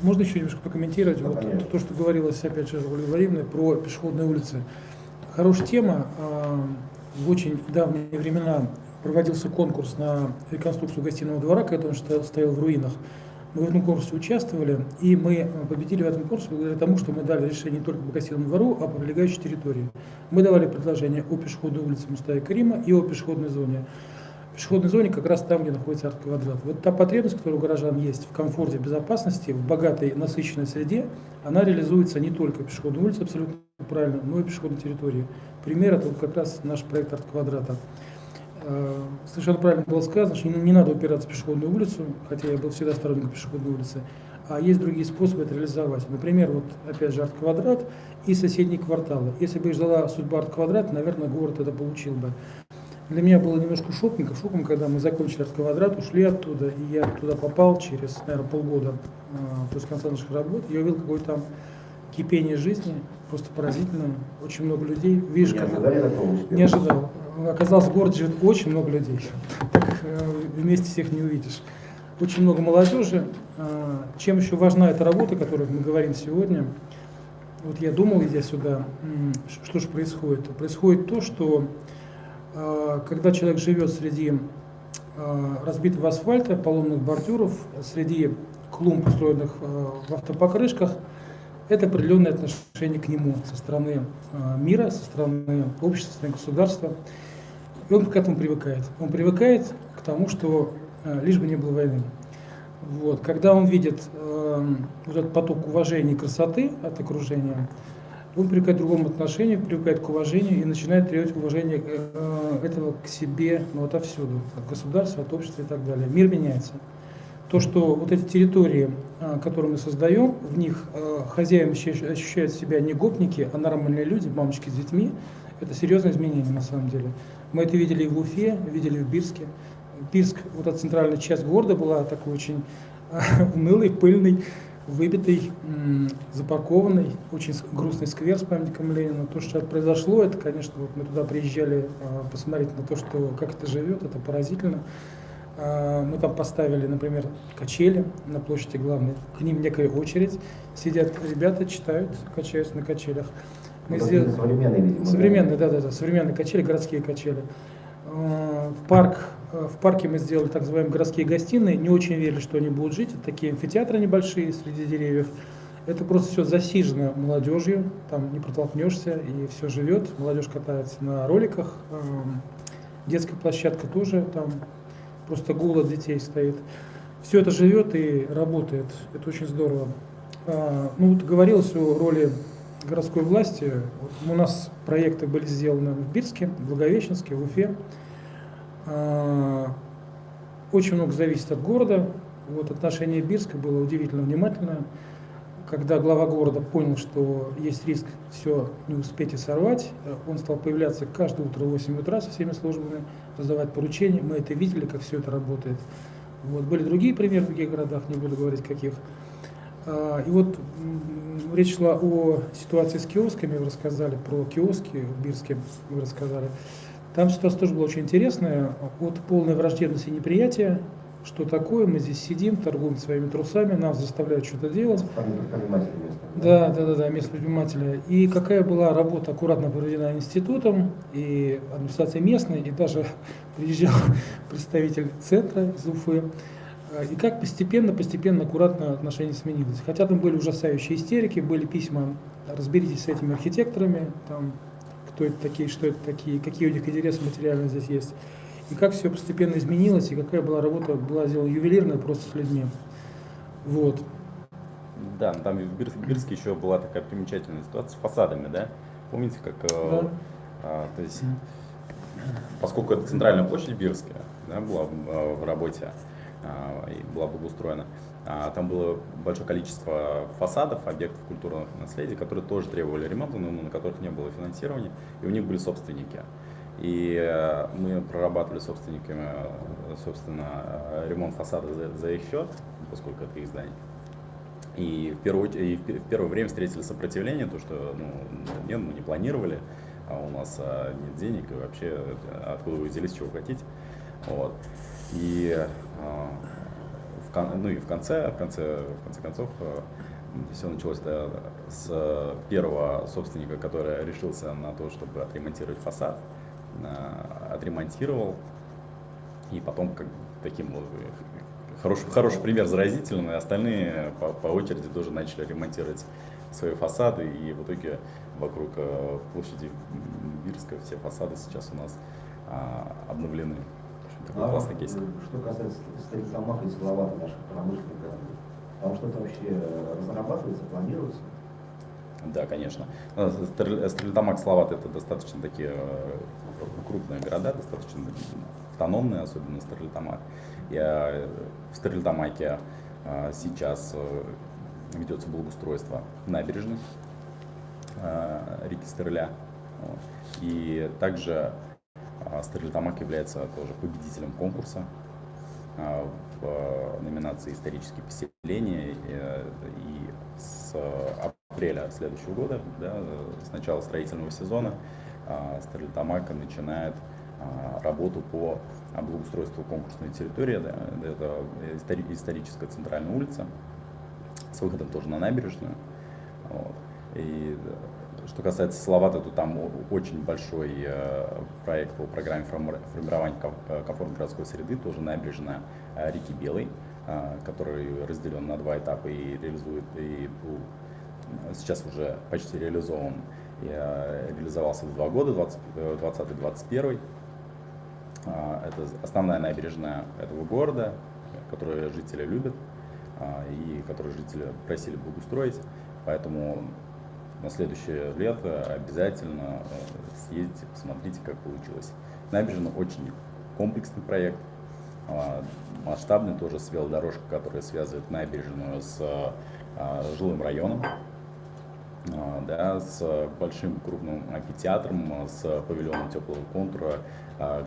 Можно еще немножко прокомментировать вот то, что говорилось опять же Ольгой Владимировной про пешеходные улицы. Хорошая тема. В очень давние времена проводился конкурс на реконструкцию гостиного двора, когда он стоял в руинах. Мы в этом конкурсе участвовали, и мы победили в этом конкурсе благодаря тому, что мы дали решение не только по гостиному двору, а по прилегающей территории. Мы давали предложение о пешеходной улице Мустафы Карима и о пешеходной зоне. В пешеходной зоне как раз там, где находится арт-квадрат. Вот та потребность, которая у горожан есть в комфорте, в безопасности, в богатой, насыщенной среде, она реализуется не только в пешеходной улице, абсолютно правильно, но и в пешеходной территории. Пример — это вот как раз наш проект арт-квадрата. Совершенно правильно было сказано, что не надо упираться в пешеходную улицу, хотя я был всегда сторонником пешеходной улицы, а есть другие способы это реализовать. Например, вот опять же арт-квадрат и соседние кварталы. Если бы их ждала судьба арт-квадрата, наверное, город это получил бы. Для меня было немножко шоком, когда мы закончили арт-квадрат, ушли оттуда, и я туда попал через, наверное, полгода после конца наших работ. Я увидел какое-то там кипение жизни, просто поразительно, очень много людей. Видишь, не ожидал. Оказалось, в городе живет очень много людей, так вместе всех не увидишь. Очень много молодежи. Чем еще важна эта работа, о которой мы говорим сегодня? Вот я думал, идя сюда, что же происходит? Происходит то, что когда человек живет среди разбитого асфальта, поломанных бордюров, среди клумб, устроенных в автопокрышках, это определенное отношение к нему со стороны мира, со стороны общества, со стороны государства. И он к этому привыкает. Он привыкает к тому, что лишь бы не было войны. Вот. Когда он видит вот этот поток уважения и красоты от окружения, он привыкает к другому отношению, привыкает к уважению и начинает требовать уважения этого к себе, ну, отовсюду, от государства, от общества и так далее. Мир меняется. То, что вот эти территории, которые мы создаем, в них хозяин ощущает себя не гопники, а нормальные люди, мамочки с детьми, это серьезное изменение на самом деле. Мы это видели и в Уфе, видели в Бирске. Бирск, вот эта центральная часть города была такой очень унылый, пыльный, выбитый, запаркованный, очень грустный сквер с памятником Ленина. То, что произошло, это, конечно, вот мы туда приезжали посмотреть на то, что, как это живет, это поразительно. Мы там поставили, например, качели на площади главной. К ним некая очередь. Сидят ребята, читают, качаются на качелях. Мы сделали... Современные, видимо. Современные, да, современные качели, городские качели. В парке мы сделали так называемые городские гостиные. Не очень верили, что они будут жить. Это такие амфитеатры небольшие среди деревьев. Это просто все засижено молодежью, там не протолкнешься, и все живет. Молодежь катается на роликах. Детская площадка тоже, там просто гул от детей стоит. Все это живет и работает. Это очень здорово. Ну, вот говорилось о роли городской власти. Вот у нас проекты были сделаны в Бирске, в Благовещенске, в Уфе. Очень много зависит от города. Вот отношение Бирска было удивительно внимательное. Когда глава города понял, что есть риск все не успеть и сорвать, он стал появляться каждое утро в 8 утра со всеми службами, раздавать поручения. Мы это видели, как все это работает. Вот. Были другие примеры в других городах, не буду говорить каких. И вот речь шла о ситуации с киосками, вы рассказали про киоски в Бирске, вы рассказали. Там ситуация тоже была очень интересная, от полной враждебности и неприятия. Что такое? Мы здесь сидим, торгуем своими трусами, нас заставляют что-то делать. Да, местные предприниматели. И какая была работа аккуратно проведена институтом и администрацией местной, и даже приезжал представитель центра из Уфы. И как постепенно, аккуратно отношения сменились. Хотя там были ужасающие истерики, были письма, разберитесь с этими архитекторами, там, кто это такие, что это такие, какие у них интересы материальные здесь есть. И как все постепенно изменилось, и какая была работа, была сделана ювелирная просто с людьми. Вот. Да, там в Бирске еще была такая примечательная ситуация с фасадами, да? Помните, как, Да. То есть, поскольку это центральная площадь Бирская, да, была в работе и была благоустроена, там было большое количество фасадов, объектов культурного наследия, которые тоже требовали ремонта, но на которых не было финансирования, и у них были собственники. И мы прорабатывали собственниками, собственно, ремонт фасада за их счет, поскольку это их здание. И в первое время встретили сопротивление, то что нет, мы не планировали, а у нас нет денег, и вообще откуда вы взялись, чего хотите. Вот. И в конце концов все началось с первого собственника, который решился на то, чтобы отремонтировать фасад. Отремонтировал, и потом как таким вот хороший пример заразительный, остальные по очереди тоже начали ремонтировать свои фасады, и в итоге вокруг площади Бирска все фасады сейчас у нас обновлены. Такой классный кейс. Что касается Стерлитамака и Салавата, наших промышленных городов, там что-то вообще разрабатывается, планируется? Да, конечно. Стерлитамак, Салават — это достаточно такие крупные города, достаточно автономные, особенно Стерлитамак. В Стерлитамаке сейчас ведется благоустройство набережных реки Стерля. И также Стерлитамак является тоже победителем конкурса в номинации «Исторические поселения». И с апреля следующего года, да, с начала строительного сезона, Стерлитамак начинает работу по благоустройству конкурсной территории. Да, это историческая центральная улица с выходом тоже на набережную. Вот. И что касается Салавата, то там очень большой проект по программе формирования комфортной городской среды, тоже набережная реки Белой, который разделен на два этапа и реализует, и сейчас уже почти реализован. Реализовался в 2 года, 2020-2021. Это основная набережная этого города, которую жители любят и которую жители просили благоустроить. Поэтому на следующее лето обязательно съездите, посмотрите, как получилось. Набережная очень комплексный проект, масштабный, тоже с велодорожкой, которая связывает набережную с жилым районом. Да, с большим крупным амфитеатром, с павильоном теплого контура,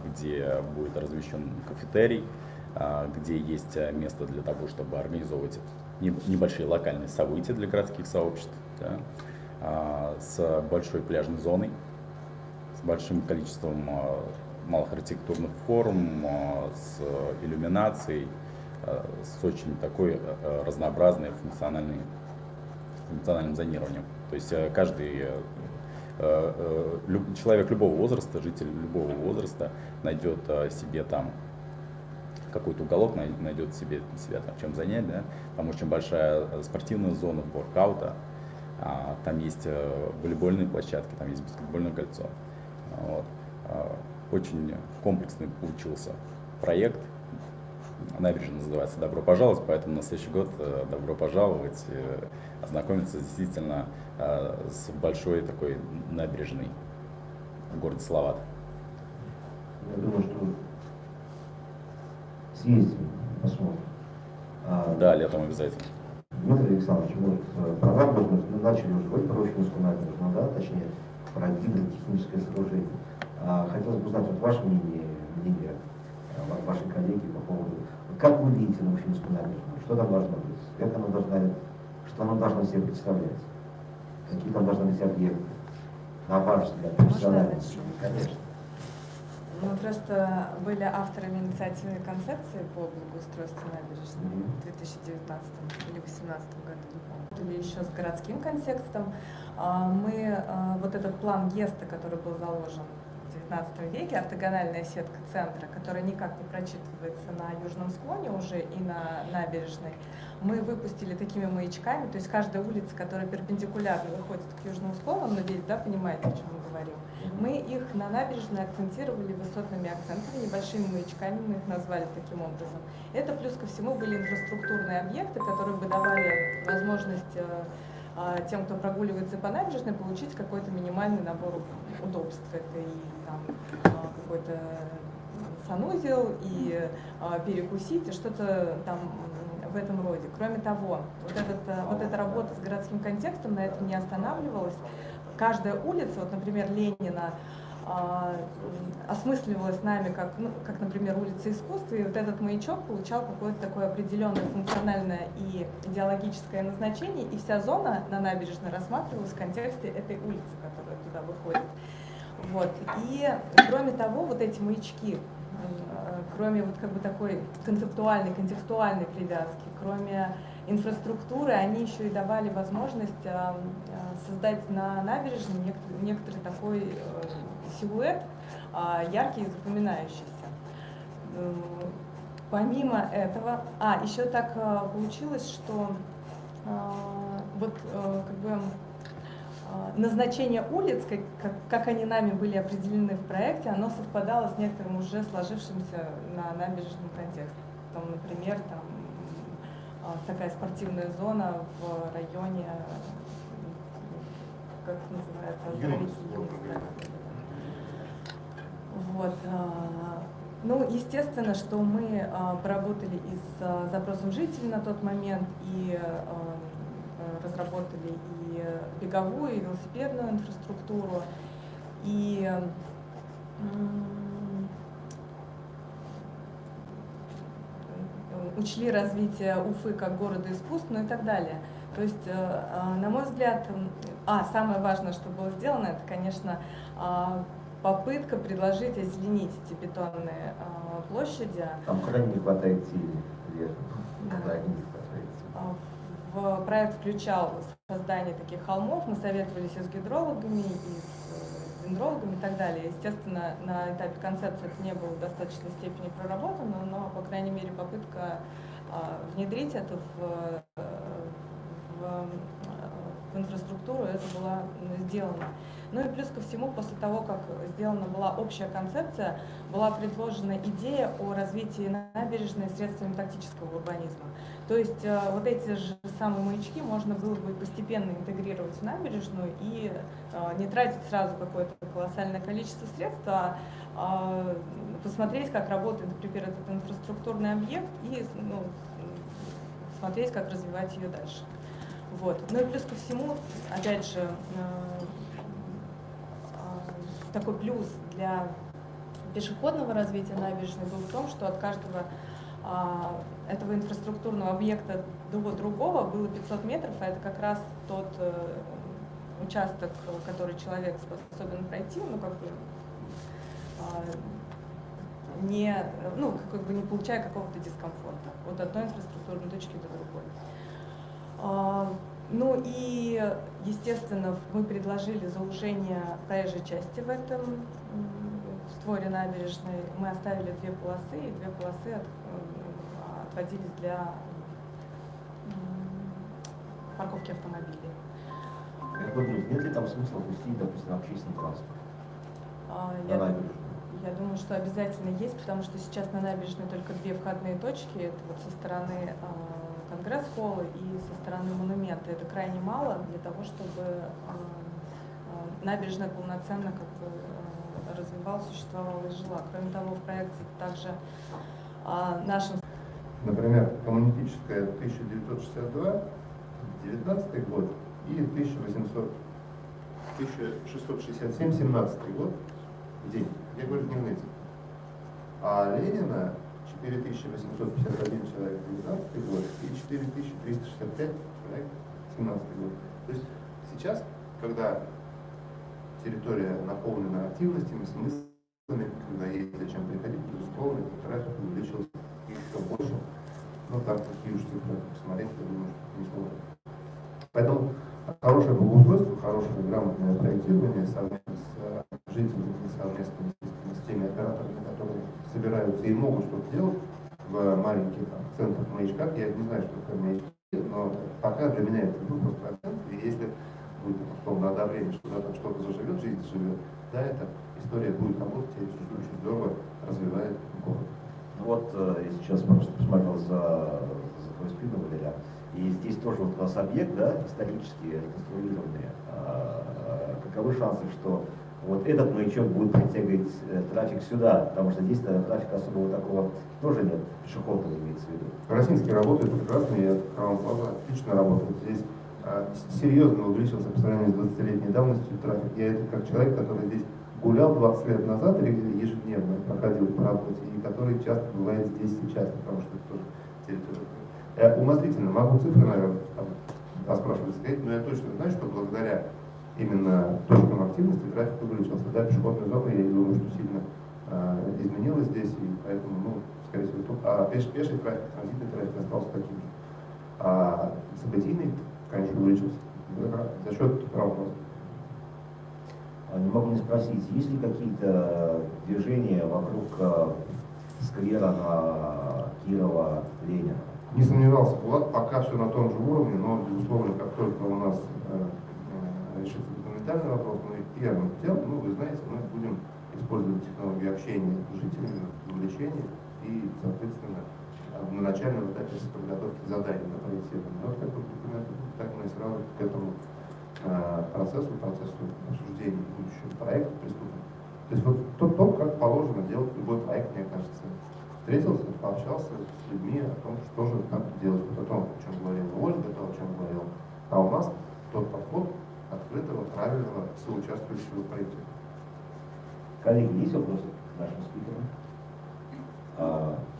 где будет размещен кафетерий, где есть место для того, чтобы организовывать небольшие локальные события для городских сообществ, да, с большой пляжной зоной, с большим количеством малых архитектурных форм, с иллюминацией, с очень такой разнообразной функциональным зонированием. То есть каждый человек любого возраста, житель любого возраста найдет себе там какой-то уголок, найдет себе себя там чем занять, да? Там очень большая спортивная зона воркаута, там есть волейбольные площадки, там есть баскетбольное кольцо. Вот. Очень комплексный получился проект. Набережная называется «Добро пожаловать», поэтому на следующий год добро пожаловать, ознакомиться действительно с большой такой набережной в городе Салават. Я думаю, что съездим, посмотрим. Да, летом обязательно. Дмитрий Александрович, вот программу мы начали уже говорить про Рощинскую набережную, да, точнее, про гидротехническое сооружение. Хотелось бы узнать вот ваше мнение вашей коллеги по поводу, как вы видите Рощинскую набережную, что там должно быть, как она должна, что она должна себе представлять, какие там должны быть объекты, на ваш взгляд, профессионально, конечно. Мы просто были авторами инициативной концепции по благоустройству набережной в 2019 или 2018 году, не помню. Или еще с городским контекстом. Мы вот этот план Геста, который был заложен в 19 веке, ортогональная сетка центра, которая никак не прочитывается на южном склоне уже и на набережной, мы выпустили такими маячками, то есть каждая улица, которая перпендикулярно выходит к южному склону, надеюсь, да, понимаете, о чем мы говорим, мы их на набережной акцентировали высотными акцентами, небольшими маячками, мы их назвали таким образом. Это плюс ко всему были инфраструктурные объекты, которые бы давали возможность тем, кто прогуливается по набережной, получить какой-то минимальный набор удобств. Это и там какой-то санузел, и перекусить, и что-то там в этом роде. Кроме того, вот эта работа с городским контекстом на этом не останавливалась. Каждая улица, вот, например, Ленина, осмысливалась нами как, например, улица искусства, и вот этот маячок получал какое-то такое определенное функциональное и идеологическое назначение, и вся зона на набережной рассматривалась в контексте этой улицы, которая туда выходит. Вот. И кроме того, вот эти маячки, кроме вот как бы такой концептуальной, контекстуальной привязки, кроме инфраструктуры, они еще и давали возможность создать на набережной некоторый такой силуэт, яркий и запоминающийся. Помимо этого, еще так получилось, что вот как бы назначение улиц, как они нами были определены в проекте, оно совпадало с некоторым уже сложившимся на набережном контексте. Там, например, такая спортивная зона в районе, как называется, вот. Ну, естественно, что мы поработали и с запросом жителей на тот момент, и разработали и беговую, и велосипедную инфраструктуру, и учли развитие Уфы как города искусств, ну и так далее. То есть, на мой взгляд, самое важное, что было сделано, это, конечно, попытка предложить озеленить эти бетонные площади. Там крайне не хватает силы, крайне не хватает силы. В проект включал создание таких холмов, мы советовались и с гидрологами, и с дендрологами и так далее. Естественно, на этапе концепции это не было в достаточной степени проработано, но, по крайней мере, попытка внедрить это в инфраструктуру, это была сделана. Ну и плюс ко всему, после того, как сделана была общая концепция, была предложена идея о развитии набережной средствами тактического урбанизма. То есть вот эти же самые маячки можно было бы постепенно интегрировать в набережную и не тратить сразу какое-то колоссальное количество средств, а посмотреть, как работает, например, этот инфраструктурный объект и смотреть, как развивать ее дальше. Вот. Ну и плюс ко всему, опять же, такой плюс для пешеходного развития набережной был в том, что от каждого этого инфраструктурного объекта до другого было 500 метров, а это как раз тот участок, который человек способен пройти, не получая какого-то дискомфорта от одной инфраструктурной точки до другой. Ну и, естественно, мы предложили заужение проезжей части в створе набережной. Мы оставили 2 полосы, и 2 полосы отводились для парковки автомобилей. Нет ли там смысла пустить, допустим, общественный транспорт на набережную? Я думаю, что обязательно есть, потому что сейчас на набережной только 2 входные точки. Это вот со стороны Конгресс-холла и со стороны Монумента. Это крайне мало для того, чтобы набережная полноценно развивалась, существовала и жила. Кроме того, в проекте также нашим... Например, коммунистическая 1962, 19 год и 1667, 17 год в день. Я говорю дневные цифры. А Ленина 4851 человек 19 год и 4365 человек 17 год. То есть сейчас, когда территория наполнена активностями, смыслами, когда есть зачем приходить, безусловно, трафик увеличился еще больше. Ну, там такие уж цифры посмотреть, я думаю, что не сложно. Поэтому хорошее благоустройство, хорошее грамотное проектирование совместно с жителями, совместно с теми операторами, которые собираются и могут что-то делать в маленьких центрах, маячках. Я не знаю, что такое маячки, но пока для меня это был просто процент. И если будет условно одобрение, что там что-то заживет, жизнь заживет, да, эта история будет работать, и это очень здорово развивает город. Вот я сейчас просто посмотрел за твою спину, Валерия, и здесь тоже вот у нас объект, да, исторически реконструированный. Каковы шансы, что вот этот маячок будет притягивать трафик сюда, потому что здесь трафика особого такого тоже нет, пешеходного имеется в виду. Росинский работает прекрасно, и Краун Плаза отлично работает. Здесь серьезно увеличился по сравнению с 20-летней давностью трафик. Я это как человек, который здесь гулял 20 лет назад или ежедневно проходил по работе, и который часто бывает здесь сейчас, потому что это тоже территория. Умозрительно, могу цифры, наверное, спрашивать сказать, но я точно знаю, что благодаря именно точкам активности трафик увеличился. Да, пешеходная зона, я не думаю, что сильно изменилась здесь, и поэтому, скорее всего, тут, пеший трафик, транзитный трафик остался таким же. А событийный, конечно, увеличился за счет правопорядка. Не могу не спросить, есть ли какие-то движения вокруг сквера на Кирова, Ленина? Не сомневался, Булат, пока все на том же уровне, но, безусловно, как только у нас решится документальный вопрос, мы первым делом, вы знаете, мы будем использовать технологию общения с жителями, вовлечения и, соответственно, на начальном этапе подготовки заданий на проектирование. Вот как документы, так мы сразу к этому процессу обсуждения будущего проекта приступим. То есть вот то, как положено делать любой проект, мне кажется. Встретился, пообщался с людьми о том, что же надо делать, вот о том, о чем говорила Ольга, о чем говорил. А у нас тот подход открытого, правильного, соучаствующего в проекте. Коллеги, есть вопросы к нашим спикерам?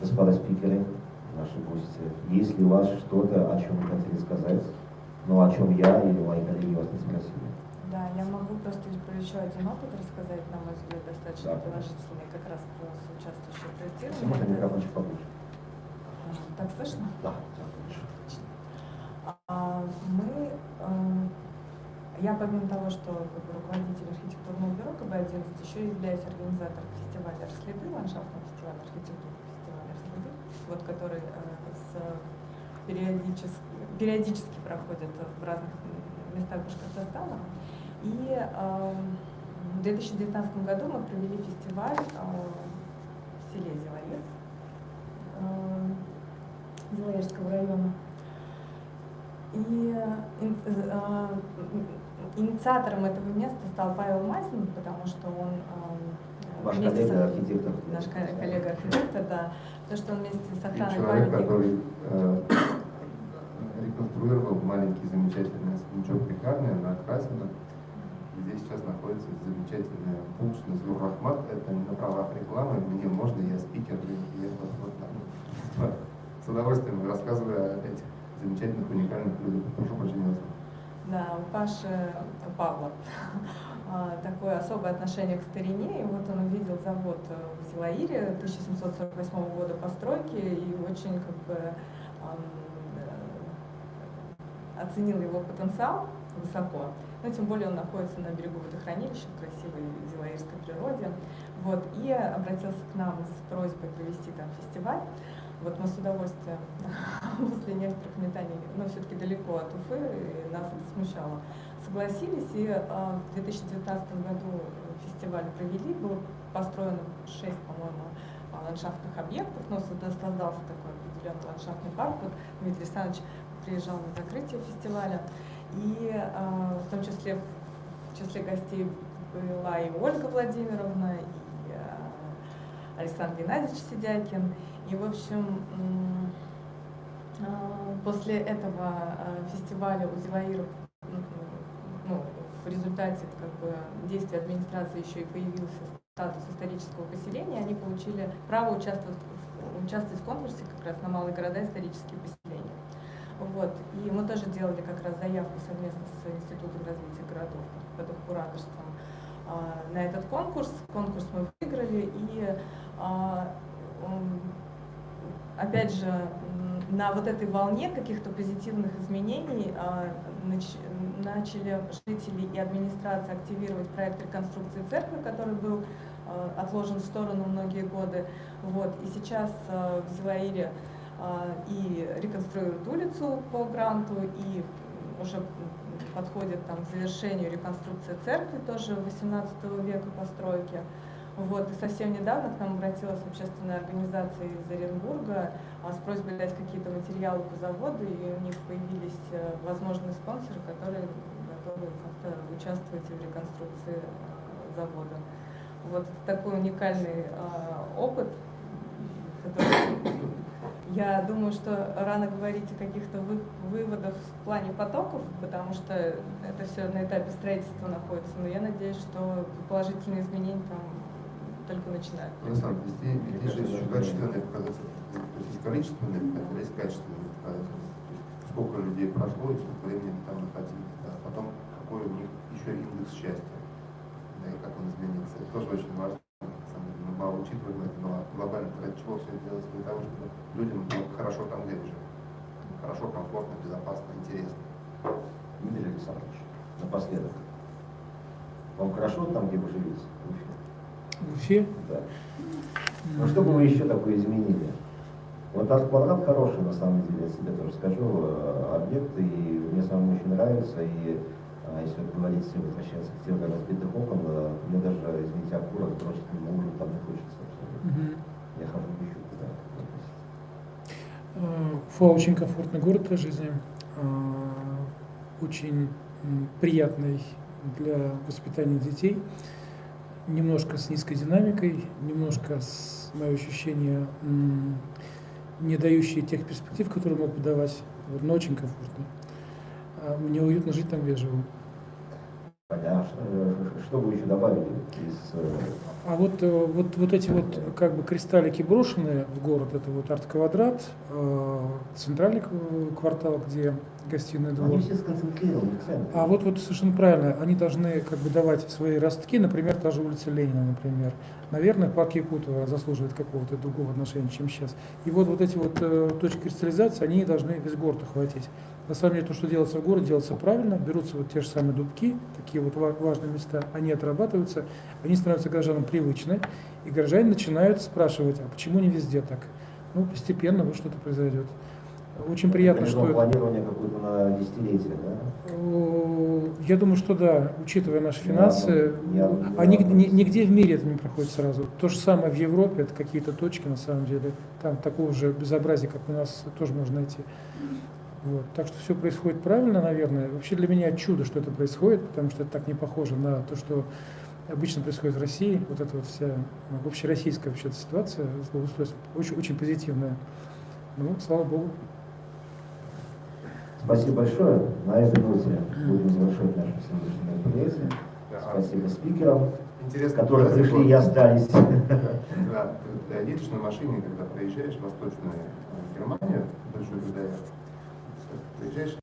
Господа спикеры, наши гости, есть ли у вас что-то, о чем вы хотели сказать, но о чем я или мои коллеги вас не спросили? Да, я могу просто про еще один опыт рассказать, на мой взгляд, достаточно положительный, как раз про соучаствующее проектирование. Можно микрофончик побольше? Так слышно? Да, так лучше. Я помимо того, что руководитель архитектурного бюро КБ-11, еще являюсь организатором фестиваля «Следы», ландшафтного фестиваля, архитектурного фестиваля «Следы», вот, который периодически проходит в разных местах Башкортостана. И в 2019 году мы провели фестиваль в селе Зилаир, Зилаирского района. И инициатором этого места стал Павел Мазин, потому что он Ваш коллега-архитектор. Наш коллега-архитектор, да. Потому что он вместе с охраной человек, памятника. который реконструировал маленький замечательный особнячок пекарня на Красино. Здесь сейчас находится замечательная пункт Назур Рахмат. Это не на правах рекламы, мне можно, я спикер, и я вот там. С удовольствием рассказываю о этих замечательных, уникальных людях. Прошу прощения. Да, у Павла. такое особое отношение к старине. И вот он увидел завод в Зилаире 1748 года постройки и очень как бы оценил его потенциал высоко. Но тем более он находится на берегу водохранилища в красивой зилаирской природе. Вот, и обратился к нам с просьбой провести там фестиваль. Вот мы с удовольствием после некоторых метаний, но все-таки далеко от Уфы, и нас это смущало, согласились. И в 2019 году фестиваль провели, было построено 6, по-моему, ландшафтных объектов, но создался такой определенный ландшафтный парк. Вот Дмитрий Александрович приезжал на закрытие фестиваля, и в том числе в числе гостей была и Ольга Владимировна, и Александр Геннадьевич Сидякин. И, в общем, после этого фестиваля у Зилаира, ну, в результате как бы действия администрации еще и появился статус исторического поселения, они получили право участвовать в конкурсе как раз на малые города исторические поселения. Вот. И мы тоже делали как раз заявку совместно с Институтом развития городов под их кураторством на этот конкурс. Конкурс мы выиграли, и опять же, на вот этой волне каких-то позитивных изменений начали жители и администрация активировать проект реконструкции церкви, который был отложен в сторону многие годы. Вот. И сейчас в Зилаире и реконструируют улицу по гранту, и уже подходит там, к завершению реконструкции церкви, тоже 18 века постройки. Вот. И совсем недавно к нам обратилась общественная организация из Оренбурга с просьбой дать какие-то материалы по заводу, и у них появились возможные спонсоры, которые готовы как-то участвовать в реконструкции завода. Вот такой уникальный опыт, который, я думаю, что рано говорить о каких-то выводах в плане потоков, потому что это все на этапе строительства находится, но я надеюсь, что положительные изменения там только начинают. Александр, здесь же еще качественные показатели, то есть количественные показатели, есть качественные показатели. То есть сколько людей прошло и сколько времени там находились, да. Потом какой у них еще индекс счастья, да, и как он изменится. Это тоже очень важно. На самом деле, мы мало учитываем это, но глобально ради чего все это делается? Для того, чтобы людям было хорошо там, где они живут. Хорошо, комфортно, безопасно, интересно. Дмитрий Александрович, напоследок. Вам хорошо там, где вы живете? В Уфе? Да. Ну что бы вы еще такое изменили? Вот Арт-Квадрат хороший, на самом деле, я себе тоже скажу, объект, и мне самому очень нравится, и если вот говорить, возвращаться к теме разбитых окон, мне даже, извините, аккурат бросить мимо ужин там не хочется абсолютно. Я хожу еще куда. Уфа очень комфортный город для жизни, очень приятный для воспитания детей, немножко с низкой динамикой, немножко, мое ощущение, не дающие тех перспектив, которые могут давать, вот, но очень комфортно. Мне уютно жить там, где я живу. Понятно. Что вы еще добавили А вот эти вот как бы кристаллики брошенные в город, это вот Арт-Квадрат, центральный квартал, где гостиный двор. Они все сконцентрированы в центре. А вот совершенно правильно, они должны как бы давать свои ростки, например, та же улица Ленина, например. Наверное, парк Якутова заслуживает какого-то другого отношения, чем сейчас. И вот эти вот точки кристаллизации, они должны весь город охватить. На самом деле, то, что делается в городе, делается правильно. Берутся вот те же самые дубки, такие вот важные места, они отрабатываются, они становятся горожанам привычны, и горожане начинают спрашивать, а почему не везде так? Ну, постепенно вот что-то произойдет. Очень приятно, что... Планирование какое-то на десятилетие, да? Я думаю, что да, учитывая наши финансы, нигде в мире это не проходит сразу. То же самое в Европе, это какие-то точки, на самом деле, там такого же безобразия, как у нас, тоже можно найти. Вот. Так что все происходит правильно, наверное. Вообще для меня чудо, что это происходит, потому что это так не похоже на то, что обычно происходит в России. Вот эта вот вся общероссийская вообще ситуация с благоустройством очень, очень позитивная. Ну, слава богу. Спасибо большое. На этой ноте будем завершать наше сегодняшнее мероприятие. Спасибо спикерам, которые пришли и остались. Да, ты едешь на машине, когда проезжаешь в Восточную Германию, Большую Германию, приезжаешь